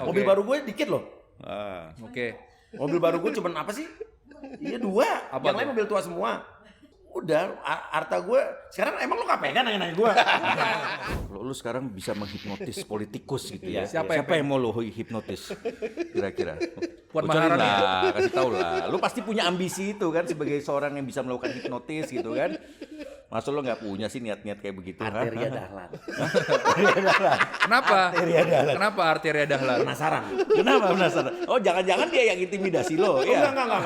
Mobil baru gue dikit loh. Oke. Mobil baru gue cuman apa sih? Iya 2. Apa Yang lain tuh? mobil tua semua. Udah, harta gue sekarang emang lu KPK nanya-nanya gue. Lu sekarang bisa menghipnotis politikus gitu ya. Siapa yang mau lu hipnotis? Kira-kira. Puan Bocorin Maharani. lah, kasih tahu lah. Lu pasti punya ambisi itu kan sebagai seorang yang bisa melakukan hipnotis gitu kan. Masa lu nggak punya sih niat-niat kayak begitu? Arteria Dahlan. Kenapa? Arteria Dahlan. Kenapa Arteria Dahlan? Penasaran. Kenapa penasaran? Oh jangan-jangan dia yang intimidasi lo? Ya? Enggak.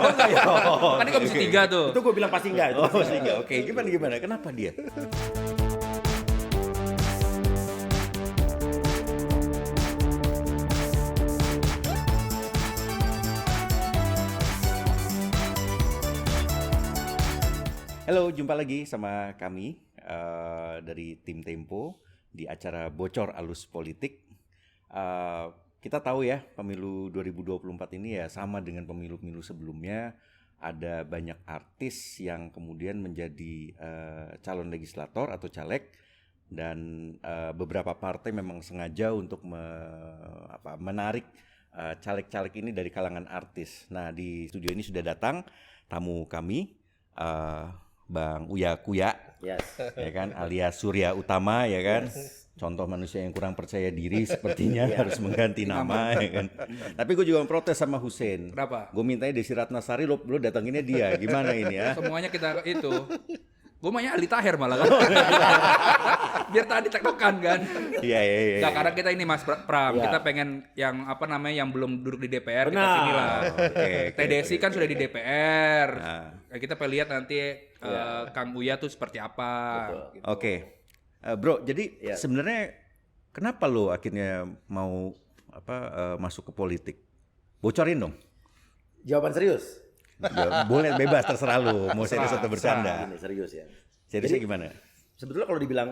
Kan ini komisi 3 tuh. Itu gue bilang pasti enggak. Oh pasti enggak. Oke, gimana? Kenapa dia? Halo, jumpa lagi sama kami dari tim Tempo di acara Bocor Alus Politik. Kita tahu ya, pemilu 2024 ini ya sama dengan pemilu-pemilu sebelumnya. Ada banyak artis yang kemudian menjadi calon legislator atau caleg, dan beberapa partai memang sengaja untuk menarik caleg-caleg ini dari kalangan artis. Nah, di studio ini sudah datang tamu kami, Bang Uya Kuya, Yes. ya kan, alias Surya Utama, ya kan. Contoh manusia yang kurang percaya diri sepertinya harus mengganti nama, ya kan. Tapi gue juga memprotes sama Hussein. Kenapa? Gue mintanya Desi Ratnasari, lo datanginnya dia. Gimana ini ya? Semuanya kita itu. Gue maunya Ali Taher malah kan. Biar tadi tektokan kan. Iya. Nggak, karena kita ini Mas Pram, Iya. kita pengen yang apa namanya yang belum duduk di DPR kita Benar. sini lah. Oke. TDSI kan sudah di DPR. Nah. Kita pengen lihat nanti Kang Uya tuh seperti apa. Betul. Gitu. Oke. Bro, jadi Iya. sebenarnya kenapa lo akhirnya mau masuk ke politik? Bocorin dong. Jawaban serius. Ya, boleh bebas, terserah lo. Mau serius atau bercanda. Ini serius ya. Seriusnya Jadi, gimana? Sebetulnya kalau dibilang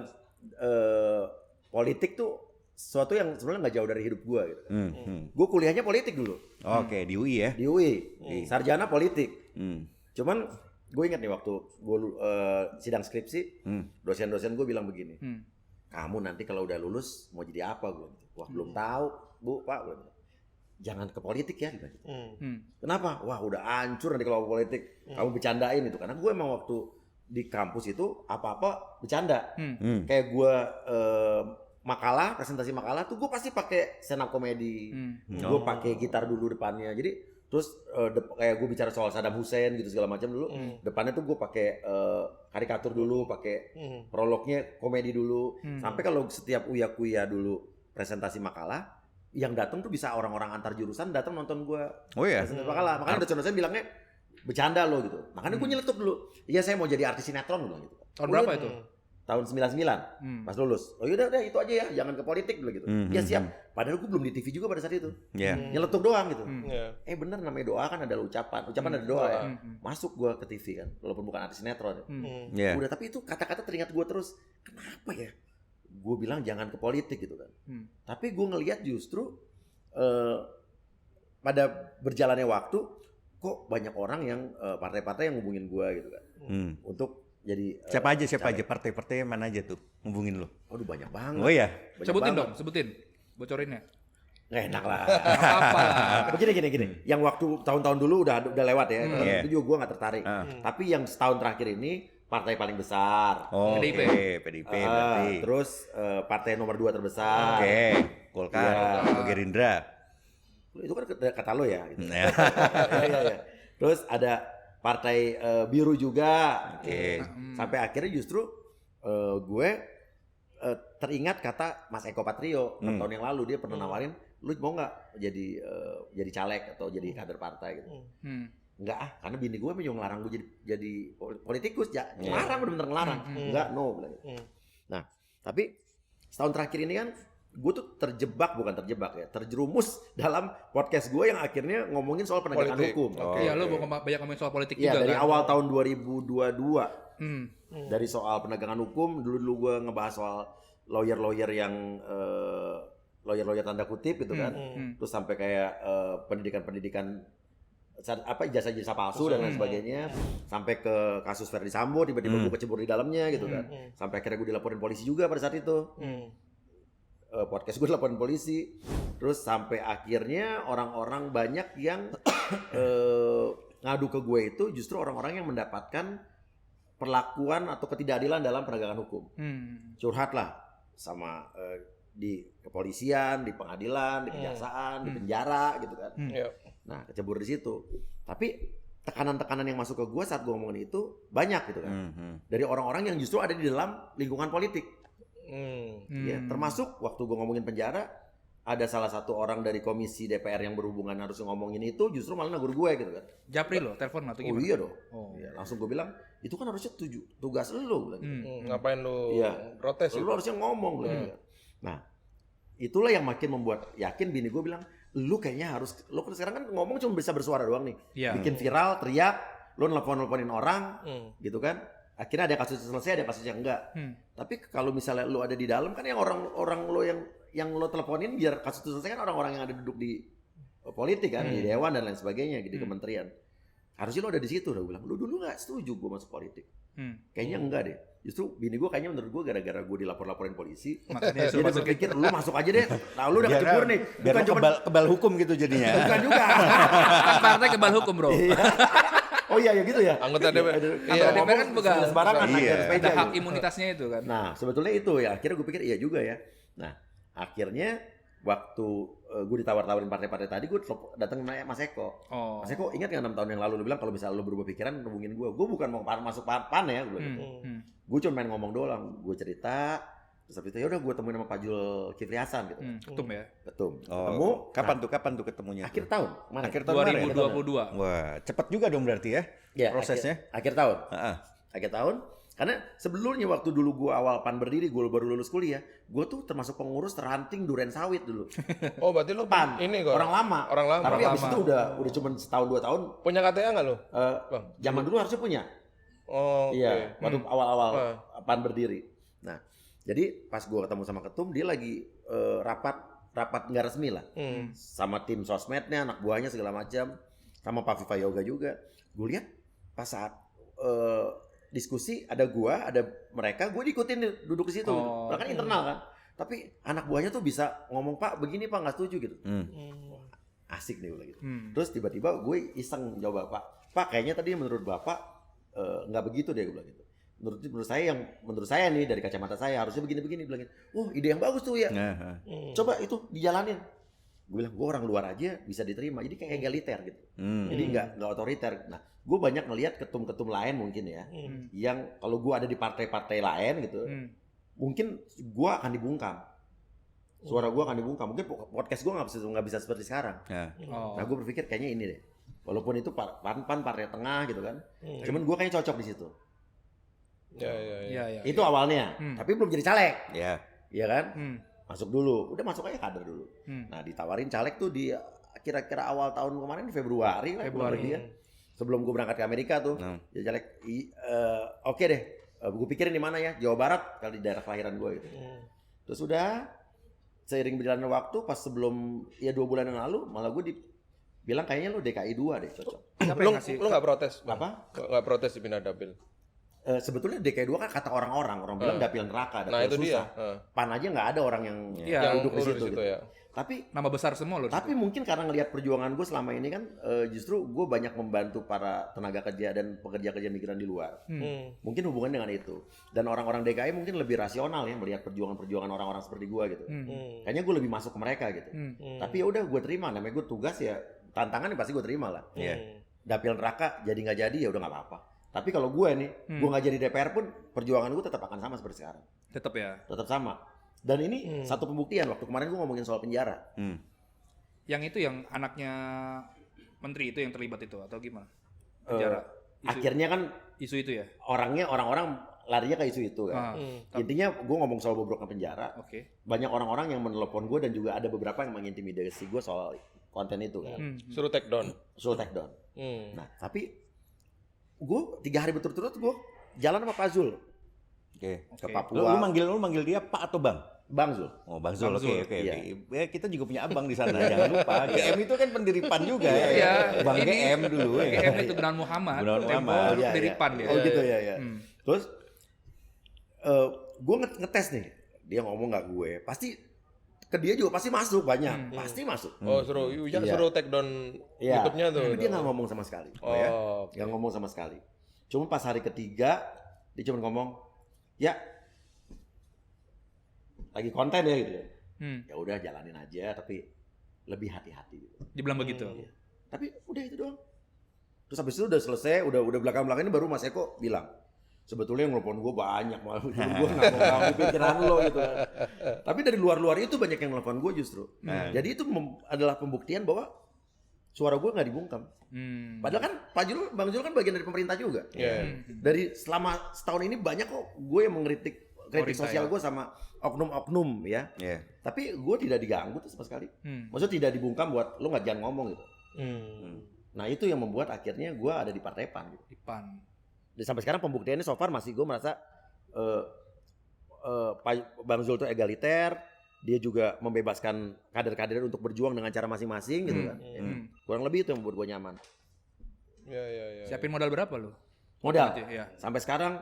politik tuh sesuatu yang sebenarnya nggak jauh dari hidup gue gitu. Gue kuliahnya politik dulu Oke, di UI ya. di UI, sarjana politik. Cuman gue ingat nih waktu gue sidang skripsi, dosen-dosen gue bilang begini, kamu nanti kalau udah lulus mau jadi apa? Gue, wah belum tahu, Bu, Pak. Gue bilang, jangan ke politik ya. Gitu. Kenapa? Wah udah hancur nanti kalau politik. Kamu bercandain itu, karena gue emang waktu di kampus itu apa-apa bercanda. Kayak gue makalah, presentasi makalah tuh gue pasti pakai stand up komedi. Gue pakai gitar dulu depannya. Jadi terus kayak gue bicara soal Saddam Hussein gitu segala macam dulu. Depannya tuh gue pakai karikatur dulu, pakai prolognya komedi dulu. Sampai kalau setiap Uya Kuya dulu presentasi makalah, yang datang tuh bisa orang-orang antar jurusan datang nonton gue Oh ya. presentasi makalah. Makanya dosen-dosen bilangnya bercanda lo gitu. Makanya gue nyeletuk dulu. Iya saya mau jadi artis sinetron gue bilang gitu. Tahun berapa itu? Tahun 99 pas lulus. Oh yaudah itu aja ya, jangan ke politik dulu gitu. Ya siap. Padahal gue belum di TV juga pada saat itu. Ya. Nyeletuk doang gitu. Iya. Bener namanya doa kan ada ucapan ada doa ya. Masuk gue ke TV kan, walaupun bukan artis sinetron. Ya. Udah, tapi itu kata-kata teringat gue terus. Kenapa ya? Gue bilang jangan ke politik gitu kan. Tapi gue ngelihat justru pada berjalannya waktu, kok banyak orang yang partai-partai yang hubungin gue gitu kan. Untuk jadi Siapa aja caleg. partai-partai mana aja tuh hubungin lo? Waduh banyak banget. Oh ya. Banyak Sebutin banget. dong, sebutin. Bocorinnya. Nggak enak lah. Apa lah. Gini. Yang waktu tahun-tahun dulu udah lewat ya. Iya. Itu juga gue nggak tertarik. Tapi yang setahun terakhir ini partai paling besar. Oh, PDIP. PDIP berarti. Terus partai nomor 2 terbesar. Oke, Golkar, Iya. atau Gerindra. Itu kan kata lo ya. Gitu. Ya. Iya. Terus ada partai biru juga. Oke. Sampai akhirnya justru gue teringat kata Mas Eko Patrio 6 tahun yang lalu, dia pernah nawarin, lu mau nggak jadi caleg atau jadi kader partai gitu. Enggak karena bini gue memang ngelarang gue jadi politikus, ngelarang, bener-bener ngelarang. Enggak, no bilang gitu. Nah, tapi setahun terakhir ini kan gue tuh terjerumus dalam podcast gue yang akhirnya ngomongin soal penegakan Politik. hukum. Iya, lo banyak ngomongin soal politik Iya, juga dari kan. awal tahun 2022. Hmm. Dari soal penegakan hukum, dulu gue ngebahas soal lawyer yang lawyer tanda kutip gitu kan. Terus sampai kayak pendidikan ijazah palsu dan lain sebagainya, sampai ke kasus Verdi Sambo tiba-tiba gue kecebur di dalamnya gitu kan. Sampai akhirnya gue dilaporin polisi juga pada saat itu. podcast gue teleponin polisi. Terus sampai akhirnya orang-orang banyak yang ngadu ke gue itu justru orang-orang yang mendapatkan perlakuan atau ketidakadilan dalam penegakan hukum. Curhat lah sama di kepolisian, di pengadilan, di kejaksaan, di penjara gitu kan. Nah, kecebur di situ. Tapi tekanan-tekanan yang masuk ke gue saat gue ngomongin itu banyak gitu kan. Dari orang-orang yang justru ada di dalam lingkungan politik. Ya, termasuk waktu gue ngomongin penjara, ada salah satu orang dari komisi DPR yang berhubungan harus ngomongin itu justru malah negur gue gitu kan. Japri lo, telepon atau gimana? Oh iya dong. Ya, langsung gue bilang, itu kan harusnya tugas lu gitu. Ngapain lu protes? Lu harusnya ngomong gitu. Nah, itulah yang makin membuat yakin bini gue bilang, lu kayaknya harus, lu sekarang kan ngomong cuma bisa bersuara doang nih. Bikin viral, teriak, lu nelponin orang gitu kan. Akhirnya ada kasus selesai, ada kasus yang enggak. Tapi kalau misalnya lu ada di dalam kan yang orang lo yang lo teleponin biar kasus itu selesai kan orang-orang yang ada duduk di politik kan, di dewan dan lain sebagainya, di kementerian. Harusnya lo ada di situ. Udah bilang, lu dulu nggak setuju gue masuk politik. Kayaknya enggak deh. Justru bini gue kayaknya menurut gue gara-gara gue dilapor-laporin polisi. Makanya dia berpikir lu masuk aja deh. Nah lu udah kecebur nih. Biar kebal hukum gitu jadinya. Bukan juga. Kan partai kebal hukum bro. Oh iya ya gitu ya. Anggota DPR. Anggota DPR kan bukan sembarangan. Ada hak imunitasnya itu kan. Nah sebetulnya itu ya. Akhirnya gue pikir iya juga ya. Nah akhirnya waktu gue ditawar-tawarin partai-partai tadi, gue datang nanya Mas Eko. Mas Eko ingat nggak 6 tahun yang lalu lu bilang kalau misalnya lu berubah pikiran hubungin gue. Gue bukan mau masuk pan ya. Gue cuma main ngomong doang. Gue cerita. Terus habis itu ya udah gue temuin sama Pak Jul Kifli Hasan gitu. Ketum ya. Ketum. Ketemu. Kapan tuh ketemunya? Akhir tahun. Akhir tahun 2022. Wah, cepat juga dong berarti ya, prosesnya. Akhir tahun. Akhir tahun. Karena sebelumnya waktu dulu gue awal PAN berdiri, gue baru lulus kuliah, gue tuh termasuk pengurus terranting duren sawit dulu. Oh berarti lu PAN. Ini kok. Orang lama. Tapi abis itu udah cuma setahun 2 tahun. Punya KTA nggak lu? Bang. Zaman dulu harusnya punya. Oh iya. Waktu awal-awal PAN berdiri. Nah, jadi pas gue ketemu sama ketum, dia lagi rapat nggak resmi lah, sama tim sosmednya, anak buahnya segala macam, sama Pak Viva Yoga juga. Gue lihat pas saat diskusi ada gua, ada mereka, gue diikutin duduk di situ. Bahkan internal kan. Tapi anak buahnya tuh bisa ngomong, Pak begini Pak nggak setuju gitu. Asik nih gitu. Terus tiba-tiba gue iseng jawab Pak kayaknya tadi menurut Bapak nggak begitu deh, gue bilang gitu. Menurut saya nih dari kacamata saya harusnya begini-begini, bilangin. Oh ide yang bagus tuh ya. Coba itu dijalanin. Gue bilang gue orang luar aja bisa diterima, jadi kayak egaliter gitu. Jadi nggak otoriter. Nah gue banyak ngelihat ketum-ketum lain mungkin ya, yang kalau gue ada di partai-partai lain gitu, mungkin gue akan dibungkam. Suara gue akan dibungkam. Mungkin podcast gue nggak bisa seperti sekarang. Nah gue berpikir kayaknya ini deh. Walaupun itu PAN partai tengah gitu kan, cuman gue kayaknya cocok di situ. Ya. Itu awalnya, tapi belum jadi caleg. Iya kan? Masuk dulu, udah masuk aja kader dulu. Nah ditawarin caleg tuh di kira-kira awal tahun kemarin di Februari ya. Sebelum gue berangkat ke Amerika tuh, ya caleg. Oke deh, gue pikirin di mana ya, Jawa Barat kalau di daerah kelahiran gue gitu. Terus udah seiring berjalannya waktu, pas sebelum 2 bulan yang lalu, malah gue bilang kayaknya lu DKI 2 deh cocok. Lu nggak protes? Apa? Nggak protes dipindah dapil? Sebetulnya DKI 2 kan kata orang bilang dapil neraka, dapil itu susah. PAN aja nggak ada orang yang duduk di situ gitu. Ya. Tapi nama besar semua loh. Tapi mungkin karena ngelihat perjuangan gue selama ini kan, justru gue banyak membantu para tenaga kerja dan pekerja-kerja migran di luar. Mungkin hubungan dengan itu. Dan orang-orang DKI mungkin lebih rasional ya melihat perjuangan-perjuangan orang-orang seperti gue gitu. Kayaknya gue lebih masuk ke mereka gitu. Tapi ya udah gue terima, namanya gue tugas ya, tantangan pasti gue terima lah. Dapil neraka jadi nggak jadi ya udah nggak apa-apa. Tapi kalau gue nih, gue nggak jadi DPR pun perjuangan gue tetap akan sama seperti sekarang. Tetap ya. Tetap sama. Dan ini satu pembuktian. Waktu kemarin gue ngomongin soal penjara. Yang itu yang anaknya menteri itu yang terlibat itu atau gimana? Penjara. Akhirnya kan isu itu ya. Orang-orang larinya ke isu itu kan. Intinya gue ngomong soal bobroknya penjara. Banyak orang-orang yang menelepon gue dan juga ada beberapa yang mengintimidasi gue soal konten itu kan. Suruh take down. Nah tapi gue 3 hari berturut-turut gue jalan sama Pak Zul ke Papua. Lu manggil dia Pak atau Bang? Bang Zul. Oh Bang Zul, oke. Iya. Ya, kita juga punya abang di sana, jangan lupa. GM itu kan pendiri PAN juga ya. Bang GM dulu ya. GM itu Gunawan Muhammad. Pendiri PAN dia. Oh gitu ya. Terus gue ngetes nih, dia ngomong nggak gue, pasti ke dia juga pasti masuk banyak, pasti masuk. Oh suruh, Uya Iya. suruh take down Iya. YouTube-nya tuh. Tapi dia nggak ngomong sama sekali. Oh, Nggak ngomong sama sekali. Cuma pas hari ketiga dia cuma ngomong, ya lagi konten ya gitu. Ya udah jalanin aja, tapi lebih hati-hati. Gitu. Dibilang begitu. Tapi udah itu doang. Terus habis itu udah selesai, udah belakang-belakang ini baru Mas Eko bilang, sebetulnya yang nelfon gue banyak, malah gue nggak mau ganggu pikiran lo gitu. Tapi dari luar-luar itu banyak yang nelfon gue justru. Jadi itu adalah pembuktian bahwa suara gue nggak dibungkam. Padahal kan Bang Jul kan bagian dari pemerintah juga. Dari selama setahun ini banyak kok gue yang mengkritik sosial gue sama oknum-oknum ya. Tapi gue tidak diganggu tuh sama sekali. Maksudnya tidak dibungkam buat lo nggak jangan ngomong gitu. Nah itu yang membuat akhirnya gue ada di Partai PAN. Gitu. Di PAN. Dan sampai sekarang pembuktiannya so far masih gue merasa Bang Zul itu egaliter, dia juga membebaskan kader-kader untuk berjuang dengan cara masing-masing gitu kan. Kurang lebih itu yang membuat gue nyaman. ya. Siapin modal berapa lu? Modal. Iya. Sampai sekarang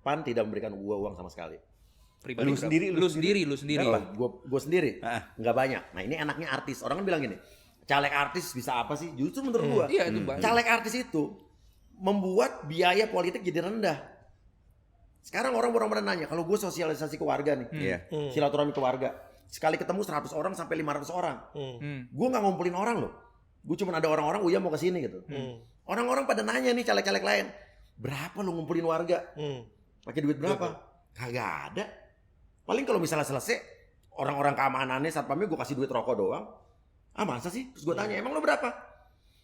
PAN tidak memberikan gue uang sama sekali. Pribadi Lu berapa? sendiri, Lu sendiri. Gue sendiri nggak banyak. Nah ini enaknya artis. Orang kan bilang gini, caleg artis bisa apa sih? Justru menurut gue, Iya itu banyak. caleg artis itu membuat biaya politik jadi rendah. Sekarang orang pada nanya, kalau gue sosialisasi ke warga nih, silaturahmi ke warga, sekali ketemu 100 orang sampai 500 orang. Gue nggak ngumpulin orang loh. Gue cuma ada orang-orang, Uya mau ke sini gitu. Orang-orang pada nanya nih caleg-caleg lain, berapa lo ngumpulin warga? Pakai duit berapa? Kagak ada. Paling kalau misalnya selesai, orang-orang keamanannya, satpamnya gue kasih duit rokok doang. Ah masa sih? Terus gue tanya, emang lo berapa?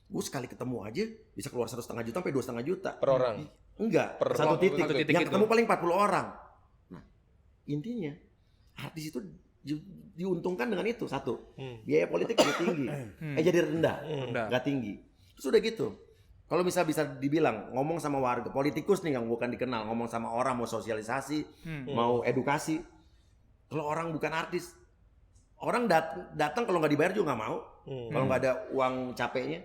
Gue sekali ketemu aja bisa keluar 1,5 juta sampai 2,5 juta. Per orang? Enggak, Per satu titik. satu titik Yang itu. ketemu paling 40 orang. Nah, intinya artis itu diuntungkan dengan itu satu. Biaya politik jadi tinggi. Jadi rendah. Enggak tinggi. Terus udah gitu. Kalau misal bisa dibilang ngomong sama warga, politikus nih yang bukan dikenal, ngomong sama orang mau sosialisasi, mau edukasi. Kalau orang bukan artis, orang datang kalau nggak dibayar juga nggak mau. Kalau nggak ada uang capeknya,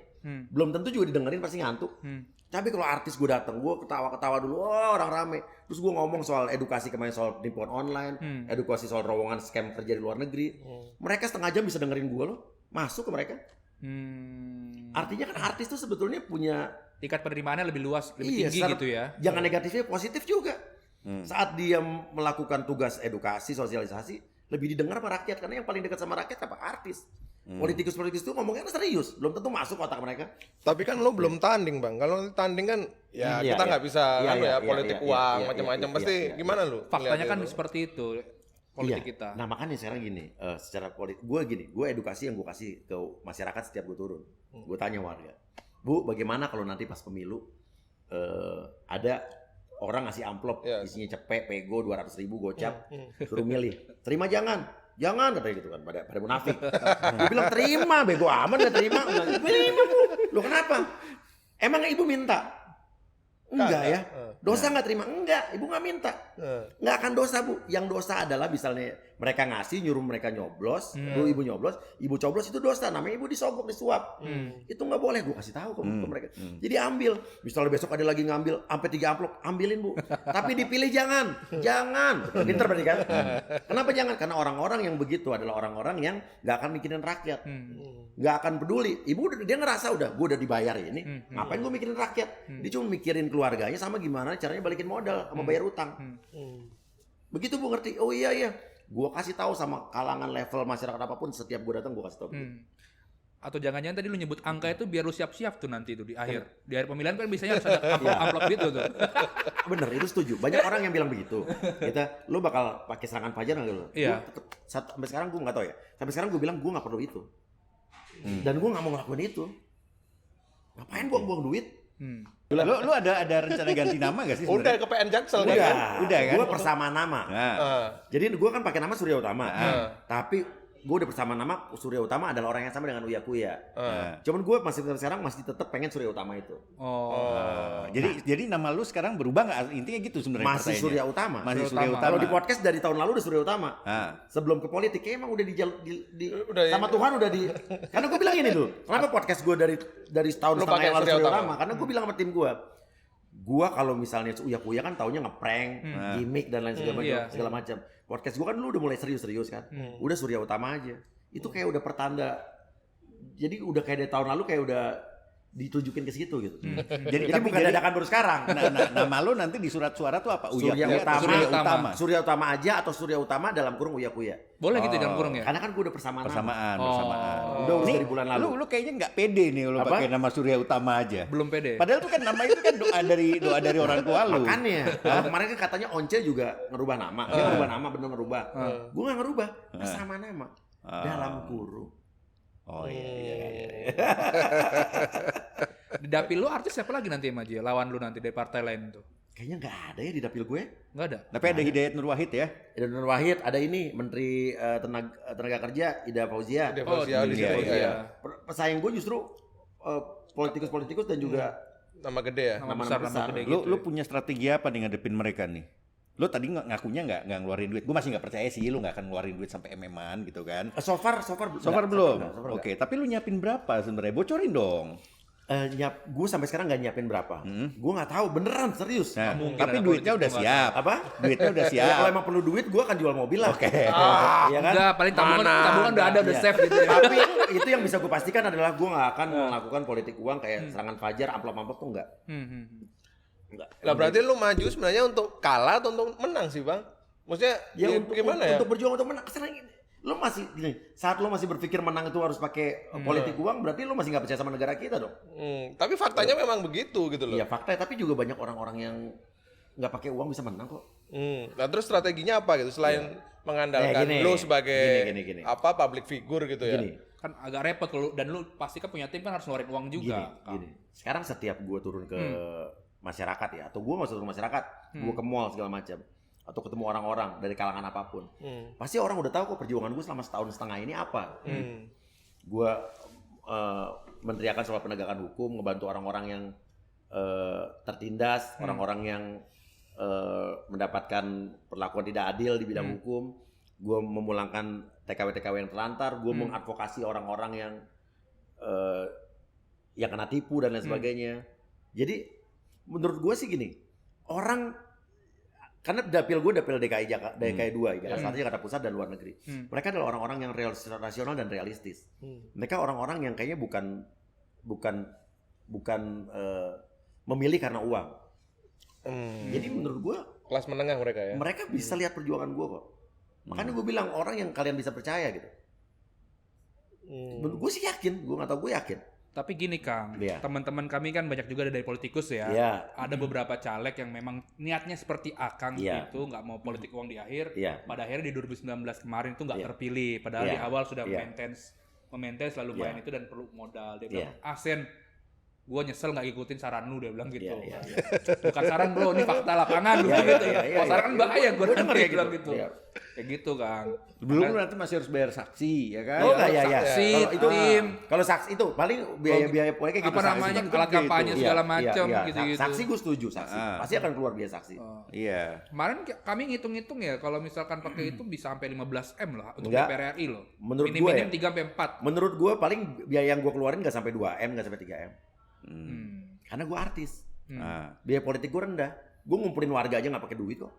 belum tentu juga didengerin, pasti ngantuk. Tapi kalau artis gue datang, gue ketawa-ketawa dulu, orang rame. Terus gue ngomong soal edukasi kemarin soal penipuan online, edukasi soal terowongan scam kerja di luar negeri. Mereka setengah jam bisa dengerin gue loh, masuk ke mereka. Artinya kan artis tuh sebetulnya punya Tingkat penerimaannya lebih luas, lebih tinggi gitu ya. Jangan negatifnya, positif juga. Saat dia melakukan tugas edukasi, sosialisasi, lebih didengar sama rakyat. Karena yang paling dekat sama rakyat apa? Artis. Politikus-politikus itu ngomongnya serius, belum tentu masuk otak mereka. Tapi kan lo belum tanding bang. Kalau tanding kan ya kita nggak bisa politik uang macam-macam. Pasti gimana lo? Faktanya kan seperti itu politik kita. Nah makanya sekarang gini, secara politik gue edukasi yang gue kasih ke masyarakat setiap gue turun. Gue tanya warga, Bu, bagaimana kalau nanti pas pemilu ada orang ngasih amplop isinya cepet, pego 200.000 gocap, suruh milih, terima jangan katanya gitu kan, pada munafik. Gue bilang terima, bego aman gak terima, terima Bu. Lo kenapa? Emang ibu minta? Enggak ya. Dosa nggak terima? Enggak, ibu nggak minta. Nggak akan dosa Bu. Yang dosa adalah misalnya mereka ngasih, nyuruh mereka nyoblos, ibu nyoblos, ibu coblos itu dosa. Namanya ibu disogok, disuap. Itu nggak boleh. Gue kasih tahu ke mereka. Jadi ambil. Misalnya besok ada lagi ngambil sampai 3 amplop, ambilin Bu. Tapi dipilih jangan. Pinter berarti kan? Kenapa jangan? Karena orang-orang yang begitu adalah orang-orang yang nggak akan mikirin rakyat. Nggak akan peduli. Ibu dia ngerasa udah, gue udah dibayar ini. Ngapain gue mikirin rakyat? Dia cuma mikirin keluarganya sama gimana caranya balikin modal sama bayar utang. Begitu Bu ngerti. Oh iya. Gue kasih tahu sama kalangan level masyarakat apapun, setiap gue datang gue kasih tahu. Atau jangan-jangan tadi lu nyebut angka itu biar lu siap-siap tuh nanti tuh di akhir pemilihan kan biasanya harus ada amplop gitu tuh. Bener, itu setuju. Banyak orang yang bilang begitu. Lu bakal pakai serangan fajar nggak lu? Iya. Sampai sekarang gue nggak tahu ya. Sampai sekarang gue bilang gue nggak perlu itu. Dan gue nggak mau ngelakuin itu. Ngapain buang-buang duit? Lu ada rencana ganti nama gak sih? Udah ke PN Jaksel kan? Udah kan? Gue persama nama. Jadi gue kan pakai nama Surya Utama. Tapi gue udah bersama nama Surya Utama adalah orang yang sama dengan Uya Kuya. Cuman gue sekarang masih tetap pengen Surya Utama itu. Jadi nama lu sekarang berubah nggak? Intinya gitu sebenarnya. Masih Surya Utama. Masih Surya Utama. Kalau di podcast dari tahun lalu udah Surya Utama. Sebelum ke politik emang udah sama Tuhan udah di. Karena gue bilang ini dulu. Kenapa podcast gue dari tahun setengah yang lalu Surya Utama? Karena gue bilang sama tim gue. Gue kalau misalnya Uya Kuya kan taunya ngeprank, gimmick dan lain segala macam. podcast gue kan dulu udah mulai serius-serius kan. Udah Surya Utama aja. Itu kayak udah pertanda. Jadi udah kayak dari tahun lalu kayak udah ditunjukin ke situ gitu. Jadi Ini bukan dadakan baru sekarang. nama lu nanti di surat suara tuh apa? Surya Utama. Surya Utama aja atau Surya Utama dalam kurung Uya Kuya. Boleh gitu dalam kurung ya? Karena kan gue udah persamaan. Bersamaan. Udah Nih, dari bulan lalu. Lu kayaknya nggak pede nih lu Apa? pakai nama Surya Utama aja. Belum pede. Padahal tuh kan nama itu kan doa dari orang tua lu. Makanya kemarin kan katanya Once juga ngerubah nama. Dia ngerubah nama, bener ngerubah. Gue nggak ngerubah, sama nama dalam kurung. Oh iya. Di dapil lu artis siapa lagi nanti Maji? Lawan lu nanti dari partai lain tuh? Kayaknya nggak ada ya di dapil gue. Nggak ada. Tapi ada Hidayat Nur Wahid ya. Ada Nur Wahid, ada ini Menteri Tenaga Kerja Ida Fauzia. Ida Fauzia, di Ida situ, Fauzia. iya. Pesaing gue justru politikus-politikus dan juga Nama gede ya. Nama Nama-nama besar, nama besar. gede Lu gitu. lu punya strategi apa nih ngadepin mereka nih? Lu tadi ngakunya nggak ngeluarin duit. Gue masih nggak percaya sih lu nggak akan ngeluarin duit sampai MM-an gitu kan. so far Belum. enggak. Oke, tapi lu nyiapin berapa sebenarnya? Bocorin dong. Gue sampai sekarang nggak nyiapin berapa. Gue nggak tahu beneran serius. Nah, mungkin tapi ada duitnya politik, udah gua nggak siap. Apa? Duitnya udah Ya, siap. kalau emang perlu duit, gue akan jual mobil lah. Oke. Iya kan? Enggak, paling tabungan udah ada, udah Iya. save gitu ya. Tapi itu yang bisa gue pastikan adalah gue nggak akan melakukan politik uang kayak serangan fajar, amplop-amplop tuh enggak. Enggak. Lah berarti lu maju sebenarnya untuk kalah atau untuk menang sih bang? Maksudnya Ya, gimana ya? Untuk berjuang untuk menang. Sekarang ini, lo masih gini, saat lo masih berpikir menang itu harus pakai politik uang, berarti lo masih nggak percaya sama negara kita dong. Tapi faktanya memang begitu gitu loh. Iya fakta, tapi juga banyak orang-orang yang nggak pakai uang bisa menang kok. Nah terus strateginya apa gitu selain mengandalkan Gini, lu sebagai gini. apa public figure gitu ya? Gini, Kan agak repot kalau dan lu pasti kan punya tim kan harus ngeluarin uang juga. Kak. gini. Sekarang setiap gue turun ke masyarakat ya, atau gue nggak usah turun ke masyarakat, gue ke mall segala macam, atau ketemu orang-orang dari kalangan apapun, pasti orang udah tahu kok perjuangan gue selama setahun setengah ini apa. Gue meneriakan soal penegakan hukum, ngebantu orang-orang yang tertindas, orang-orang yang mendapatkan perlakuan tidak adil di bidang hukum. Gue memulangkan TKW-TKW yang terlantar, gue mengadvokasi orang-orang yang kena tipu dan lain sebagainya. Jadi menurut gue sih gini, orang karena dapil gue dapil DKI 2, Jakarta Selatan, Jakarta Pusat dan luar negeri. Mereka adalah orang-orang yang rasional dan realistis. Mereka orang-orang yang kayaknya bukan memilih karena uang. Jadi menurut gue Kelas menengah mereka ya. mereka bisa lihat perjuangan gue kok. Makanya gue bilang orang yang kalian bisa percaya gitu. Menurut gue sih yakin, gue nggak tahu, gue yakin. Tapi gini Kang, Iya. teman-teman kami kan banyak juga dari politikus ya. Iya. Ada beberapa caleg yang memang niatnya seperti Akang Iya. itu, nggak mau politik uang di akhir. Iya. Pada akhirnya di 2019 kemarin itu nggak Iya. terpilih. Padahal Iya. di awal sudah Iya. memaintain selalu Iya. main itu dan perlu modal. Dia Iya. bilang, Asen, gue nyesel nggak ikutin saran lu, dia bilang gitu. Iya. Bukan saran bro, ini fakta lapangan lu Iya, gitu. iya, iya, Kalau saran kan iya. bahaya gue Gua nanti denger kayak bilang gitu. gitu. Iya. Kayak gitu Kang. Belum lu nanti masih harus bayar saksi ya kan? Oh enggak ya. saksi, Kalau itu tim. kalau saksi itu paling biaya pokoknya kayak gitu. Apa namanya, saksi. alat kampanye Iya, segala iya, macam iya. gitu-gitu. Saksi gue setuju saksi. Pasti akan keluar biaya saksi. Iya. Kemarin kami ngitung-ngitung ya, kalau misalkan pakai itu bisa sampai 15 M lah untuk Enggak. DPR RI loh. Menurut Minim gua ya. 3 sampai 4. Menurut gue paling biaya yang gue keluarin nggak sampai 2 M, nggak sampai 3 M. Karena gue artis. Nah, Biaya politik gue rendah. Gue ngumpulin warga aja nggak pakai duit kok.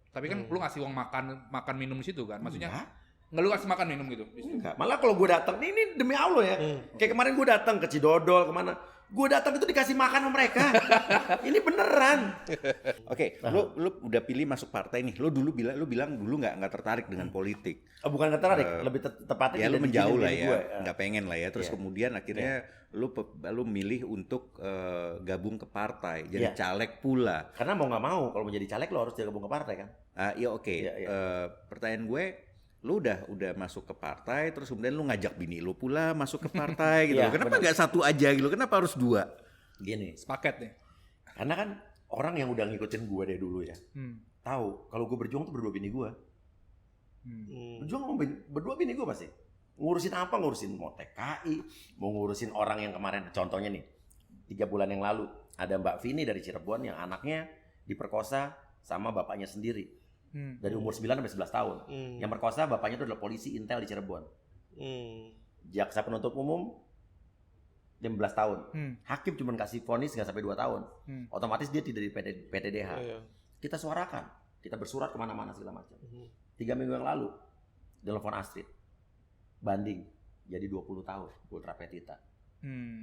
Tapi kan lu ngasih uang makan minum di situ kan? Maksudnya Enggak. nggak lu kasih makan minum gitu? di situ? Enggak. Malah kalau gue datang, ini demi Allah ya. Kayak kemarin gue datang ke Cidodol kemana. Gue datang itu dikasih makan sama mereka. Ini beneran. Oke, lu udah pilih masuk partai nih. Lu bilang dulu nggak tertarik dengan politik. Bukan kata tarik, lebih tepatnya Ya lu tidak menjauh diizinin lah diri ya, gue. nggak pengen lah ya. Terus Iya. kemudian akhirnya lu milih untuk gabung ke partai, jadi Iya. caleg pula. Karena mau nggak mau, kalau mau jadi caleg lo harus gabung ke partai kan. Ya oke. Iya, iya. Pertanyaan gue, lu udah masuk ke partai, terus kemudian lu ngajak bini lu pula masuk ke partai gitu. Iya, Kenapa nggak satu aja gitu? Kenapa harus 2? Gini, Sepaket nih. karena kan orang yang udah ngikutin gue dari dulu ya, tahu kalau gue berjuang tuh berdua bini gue. Berjuang sama berdua bini gue pasti. Ngurusin apa? Ngurusin mau TKI, mau ngurusin orang yang kemarin, contohnya nih, 3 bulan yang lalu ada Mbak Vini dari Cirebon yang anaknya diperkosa sama bapaknya sendiri dari umur 9 sampai 11 tahun. Yang perkosa bapaknya itu adalah polisi intel di Cirebon. Jaksa penuntut umum 15 tahun. Hakim cuma kasih vonis nggak sampai 2 tahun. Otomatis dia tidak di PTDH. Iya. Kita suarakan, kita bersurat kemana-mana segala macam. 3 minggu yang lalu telepon Astrid banding jadi 20 tahun Ultra Petita.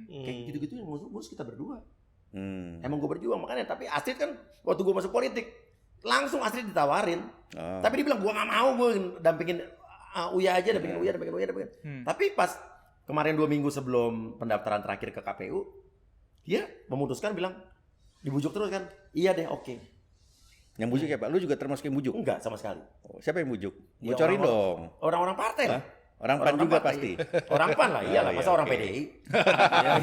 Kayak gitu-gitu yang ngurus kita berdua. Emang gue berjuang makanya, tapi Astrid kan waktu gue masuk politik langsung Astrid ditawarin. Tapi dia bilang gue nggak mau, gue dampingin Uya aja, dampingin Uya. Tapi pas kemarin 2 minggu sebelum pendaftaran terakhir ke KPU, dia memutuskan bilang dibujuk terus kan, iya deh oke. Yang bujuk ya Pak? Lu juga termasuk yang bujuk? Enggak sama sekali. Siapa yang bujuk? Ya, Bocorin dong. Orang-orang partai lah. Orang PAN juga partai. pasti. Orang PAN lah, iyalah. Masa orang oke. PDI?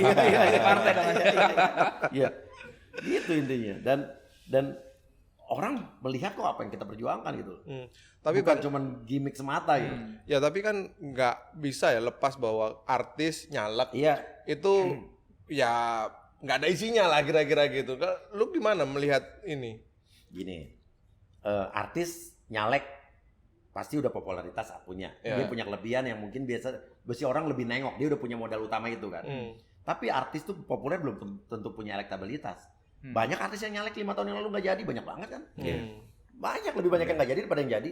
Iya, partai dong. Iya. Gitu intinya. Dan orang melihat kok apa yang kita perjuangkan gitu. Tapi bukan cuma gimmick semata gitu. ya tapi kan nggak bisa ya lepas bahwa artis nyalek Iya. itu ya nggak ada isinya lah kira-kira gitu. Lu gimana melihat ini? Gini. Artis nyalek pasti udah popularitas punya. Ya. Dia punya kelebihan yang mungkin biasa orang lebih nengok. Dia udah punya modal utama itu kan. Tapi artis tuh populer belum tentu punya elektabilitas. Banyak artis yang nyalek 5 tahun yang lalu nggak jadi, banyak banget kan? Banyak, lebih banyak yang nggak jadi daripada yang jadi.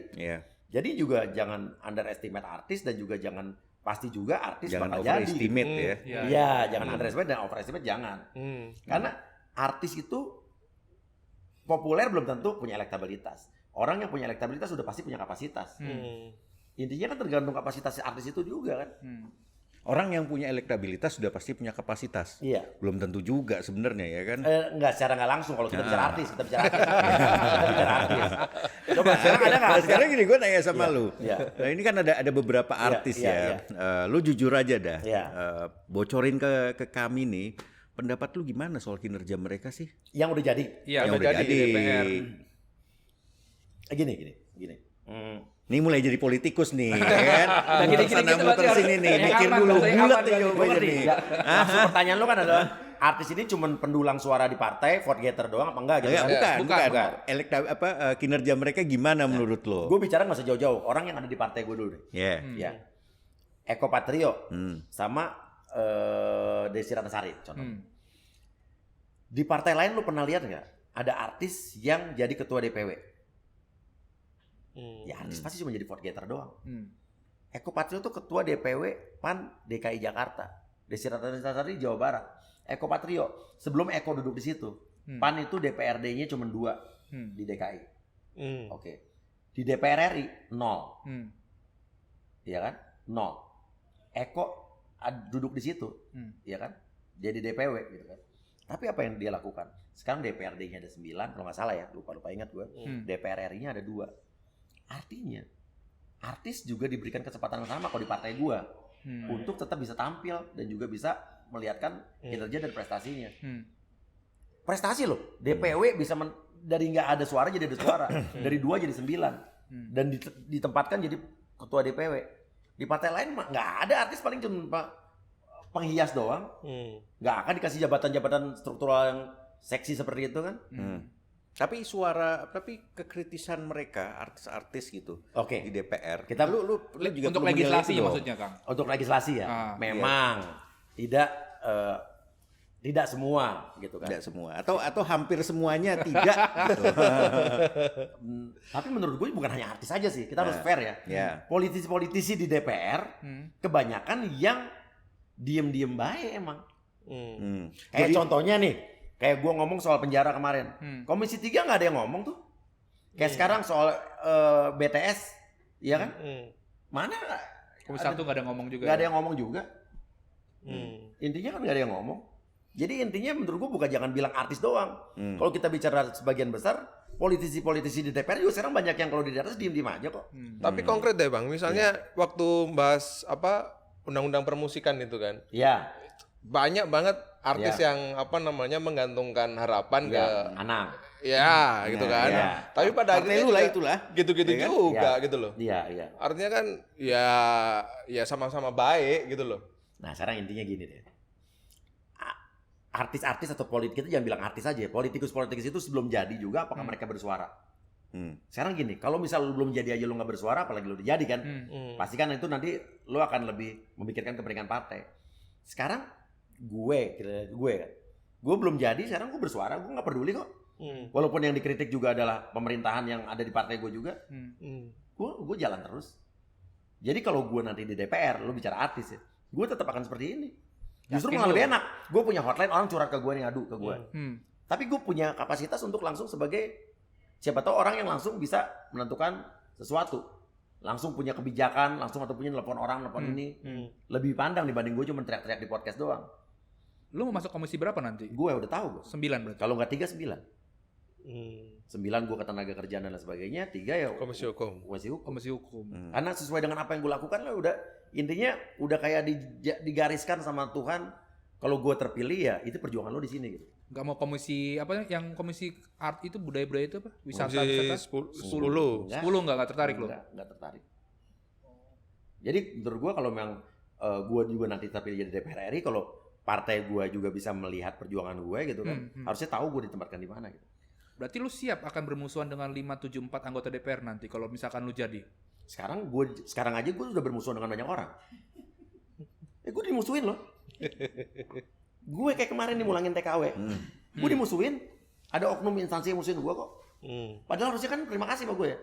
Jadi juga jangan underestimate artis dan juga jangan pasti juga artis Jangan bakal jadi. overestimate ya. Iya, jangan underestimate dan overestimate jangan. Karena artis itu populer belum tentu punya elektabilitas. Orang yang punya elektabilitas sudah pasti punya kapasitas. Intinya kan tergantung kapasitas artis itu juga kan. Orang yang punya elektabilitas sudah pasti punya kapasitas. Iya. Belum tentu juga sebenarnya ya kan. Enggak, secara nggak langsung kalau kita bicara artis, kita bicara artis. Coba sekarang ada nggak? Sekarang gini gue nanya sama lu. Iya. Nah, ini kan ada beberapa artis ya. Lu jujur aja dah. Iya. Bocorin ke kami nih. Pendapat lu gimana soal kinerja mereka sih? Yang udah jadi. Iya, Yang udah jadi DPR. Gini. Ini mulai jadi politikus nih, ya kan? Nah, gini-gini Sana gitu muter berarti sini nih, yang mikir aman, dulu, yang bulat aman, nih yang jawabannya Ngerti? nih. Nggak, maksud pertanyaan lu kan adalah artis ini cuma pendulang suara di partai, vote getter doang apa enggak gitu? Ya, kan? bukan. Kinerja mereka gimana menurut lo? Gue bicara nggak usah jauh-jauh, orang yang ada di partai gue dulu deh. Ya. Ya. Eko Patrio sama Desi Ratnasari contoh. Di partai lain lu pernah lihat nggak ada artis yang jadi ketua DPW? Ya artis pasti cuma jadi vote getter doang. Eko Patrio tuh ketua DPW PAN DKI Jakarta. Desi Ratnasari Jawa Barat. Eko Patrio sebelum Eko duduk di situ, PAN itu DPRD-nya cuma 2 di DKI. Oke. Di DPR RI 0. Iya kan? 0. Eko duduk di situ, ya kan? Jadi DPW gitu kan. Tapi apa yang dia lakukan? Sekarang DPRD-nya ada 9 kalau nggak salah ya, lupa ingat gue. DPR RI-nya ada 2. Artinya artis juga diberikan kesempatan yang sama kalau di partai gue untuk tetap bisa tampil dan juga bisa melihatkan kinerja dan prestasinya. Prestasi loh, DPW bisa dari nggak ada suara jadi ada suara, dari 2 jadi 9 dan ditempatkan jadi ketua DPW. Di partai lain mah nggak ada artis, paling cuma penghias doang, nggak akan dikasih jabatan-jabatan struktural yang seksi seperti itu kan. Tapi kekritisan mereka artis-artis gitu di DPR. Kita lu juga Untuk perlu menilai legislasi itu dong. maksudnya, Kang. Untuk legislasi ya, memang tidak semua gitu kan. Tidak semua atau hampir semuanya tidak gitu. Tapi menurut gue bukan hanya artis aja sih, kita harus fair ya. Politisi-politisi di DPR kebanyakan yang diem-diem baik emang. Kayak contohnya nih, kayak gue ngomong soal penjara kemarin. Komisi 3 nggak ada yang ngomong tuh. Kayak sekarang soal BTS, iya kan? Mana? Komisi 1 nggak ada ngomong juga. Nggak ada yang ngomong juga. Intinya kan nggak ada yang ngomong. Jadi intinya menurut gue bukan jangan bilang artis doang. Kalau kita bicara sebagian besar, politisi-politisi di DPR juga sekarang banyak yang kalau di atas diem-diem aja kok. Tapi konkret deh Bang, misalnya waktu bahas undang-undang permusikan itu kan. Iya. Banyak banget artis yang menggantungkan harapan ke Anang. ya gitu kan. Ya. Tapi pada akhirnya juga itulah. gitu-gitu Ya kan? juga gitu loh. Iya. Artinya kan ya sama-sama baik gitu loh. Nah sekarang intinya gini deh. Artis-artis atau politik itu jangan bilang artis aja. Politikus-politikus itu sebelum jadi juga apakah mereka bersuara? Sekarang gini, kalau misal lu belum jadi aja lu nggak bersuara, apalagi lu udah jadi kan, pasti kan itu nanti lu akan lebih memikirkan kepentingan partai. Sekarang gue belum jadi, sekarang gue bersuara, gue nggak peduli kok. Walaupun yang dikritik juga adalah pemerintahan yang ada di partai gue juga, gue gue jalan terus. Jadi kalau gue nanti di DPR, lu bicara artis ya, gue tetap akan seperti ini. Justru malah lebih enak. Gue punya hotline, orang curhat ke gue nih, ngadu ke gue. Tapi gue punya kapasitas untuk langsung sebagai siapa tahu orang yang langsung bisa menentukan sesuatu. Langsung punya kebijakan, langsung atau punya telepon orang, telepon ini. Lebih pandang dibanding gue cuma teriak-teriak di podcast doang. Lu mau masuk komisi berapa nanti? Gue udah tahu gue. 9 berarti. Kalau nggak 3, 9. 9 gue ke tenaga kerjaan dan lain sebagainya, 3 ya Komisi Hukum. Komisi hukum. Karena sesuai dengan apa yang gue lakukan lah udah intinya udah kayak digariskan sama Tuhan. Kalau gue terpilih ya itu perjuangan lo di sini gitu. Gak mau komisi apa yang komisi art itu budaya-budaya itu apa? Wisata Komisi wisata? 10. 10 enggak tertarik lo? Enggak tertarik. Jadi menurut gue kalau memang gue juga nanti terpilih jadi DPR RI, kalau partai gue juga bisa melihat perjuangan gue gitu kan, harusnya tahu gue ditempatkan di mana gitu. Berarti lu siap akan bermusuhan dengan 574 anggota DPR nanti kalau misalkan lu jadi? Sekarang aja gue sudah bermusuhan dengan banyak orang. Gue dimusuhin loh. Gue kayak kemarin nih mulangin TKW. Gue dimusuhin. Ada oknum instansi yang musuhin gue kok. Padahal harusnya kan terima kasih sama gue ya.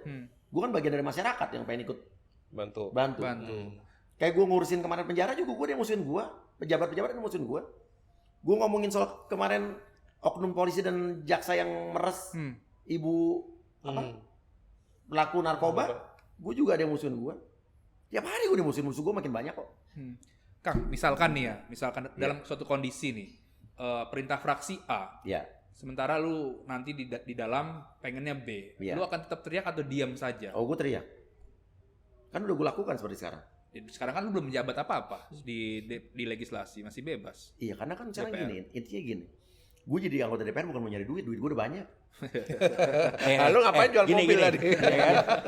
Gue kan bagian dari masyarakat yang pengen ikut bantu. Kayak gue ngurusin kemarin penjara juga gue yang musuhin gue. Pejabat-pejabat yang musuhin gue. Gue ngomongin soal kemarin oknum polisi dan jaksa yang meres ibu pelaku narkoba, gue juga ada yang musuhin gue. Tiap hari gue musuh gue makin banyak kok. Kang, misalkan nih ya, dalam suatu kondisi nih, perintah fraksi A, sementara lu nanti di dalam pengennya B, lu akan tetap teriak atau diam saja? Oh, gue teriak. Kan udah gue lakukan seperti sekarang. Sekarang kan lu belum menjabat apa-apa di legislasi, masih bebas. Iya, karena kan sekarang gini, intinya gini. Gue jadi anggota DPR bukan mau nyari duit gue udah banyak. Lu ngapain jual mobil tadi?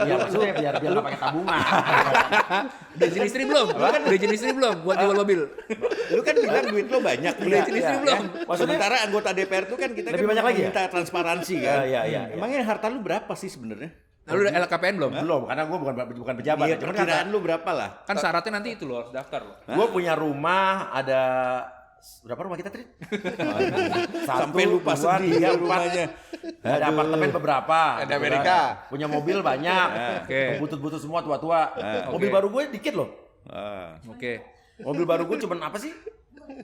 Ya maksudnya biar nggak pakai tabungan. Udah izin istri belum? Udah izin istri belum buat jual mobil? Lu kan bilang duit lo banyak. Udah izin istri belum? Sementara anggota DPR tuh kan kita lebih kan banyak lagi minta transparansi kan. Iya. Emangnya harta lu berapa sih sebenarnya? Lu udah LKPN belum? Belum, karena gue bukan pejabat. Iya, perkiraan lu berapa lah? Kan syaratnya nanti itu lo harus daftar lo. Gue punya rumah ada berapa rumah kita, Tri? Sampai lupa 2, sendiri 3, 4. rumahnya. Ada apartemen beberapa. Ada Amerika. Punya mobil banyak. Butut-butut semua tua-tua. Mobil baru gue dikit loh. Oke. Mobil baru gue cuman apa sih?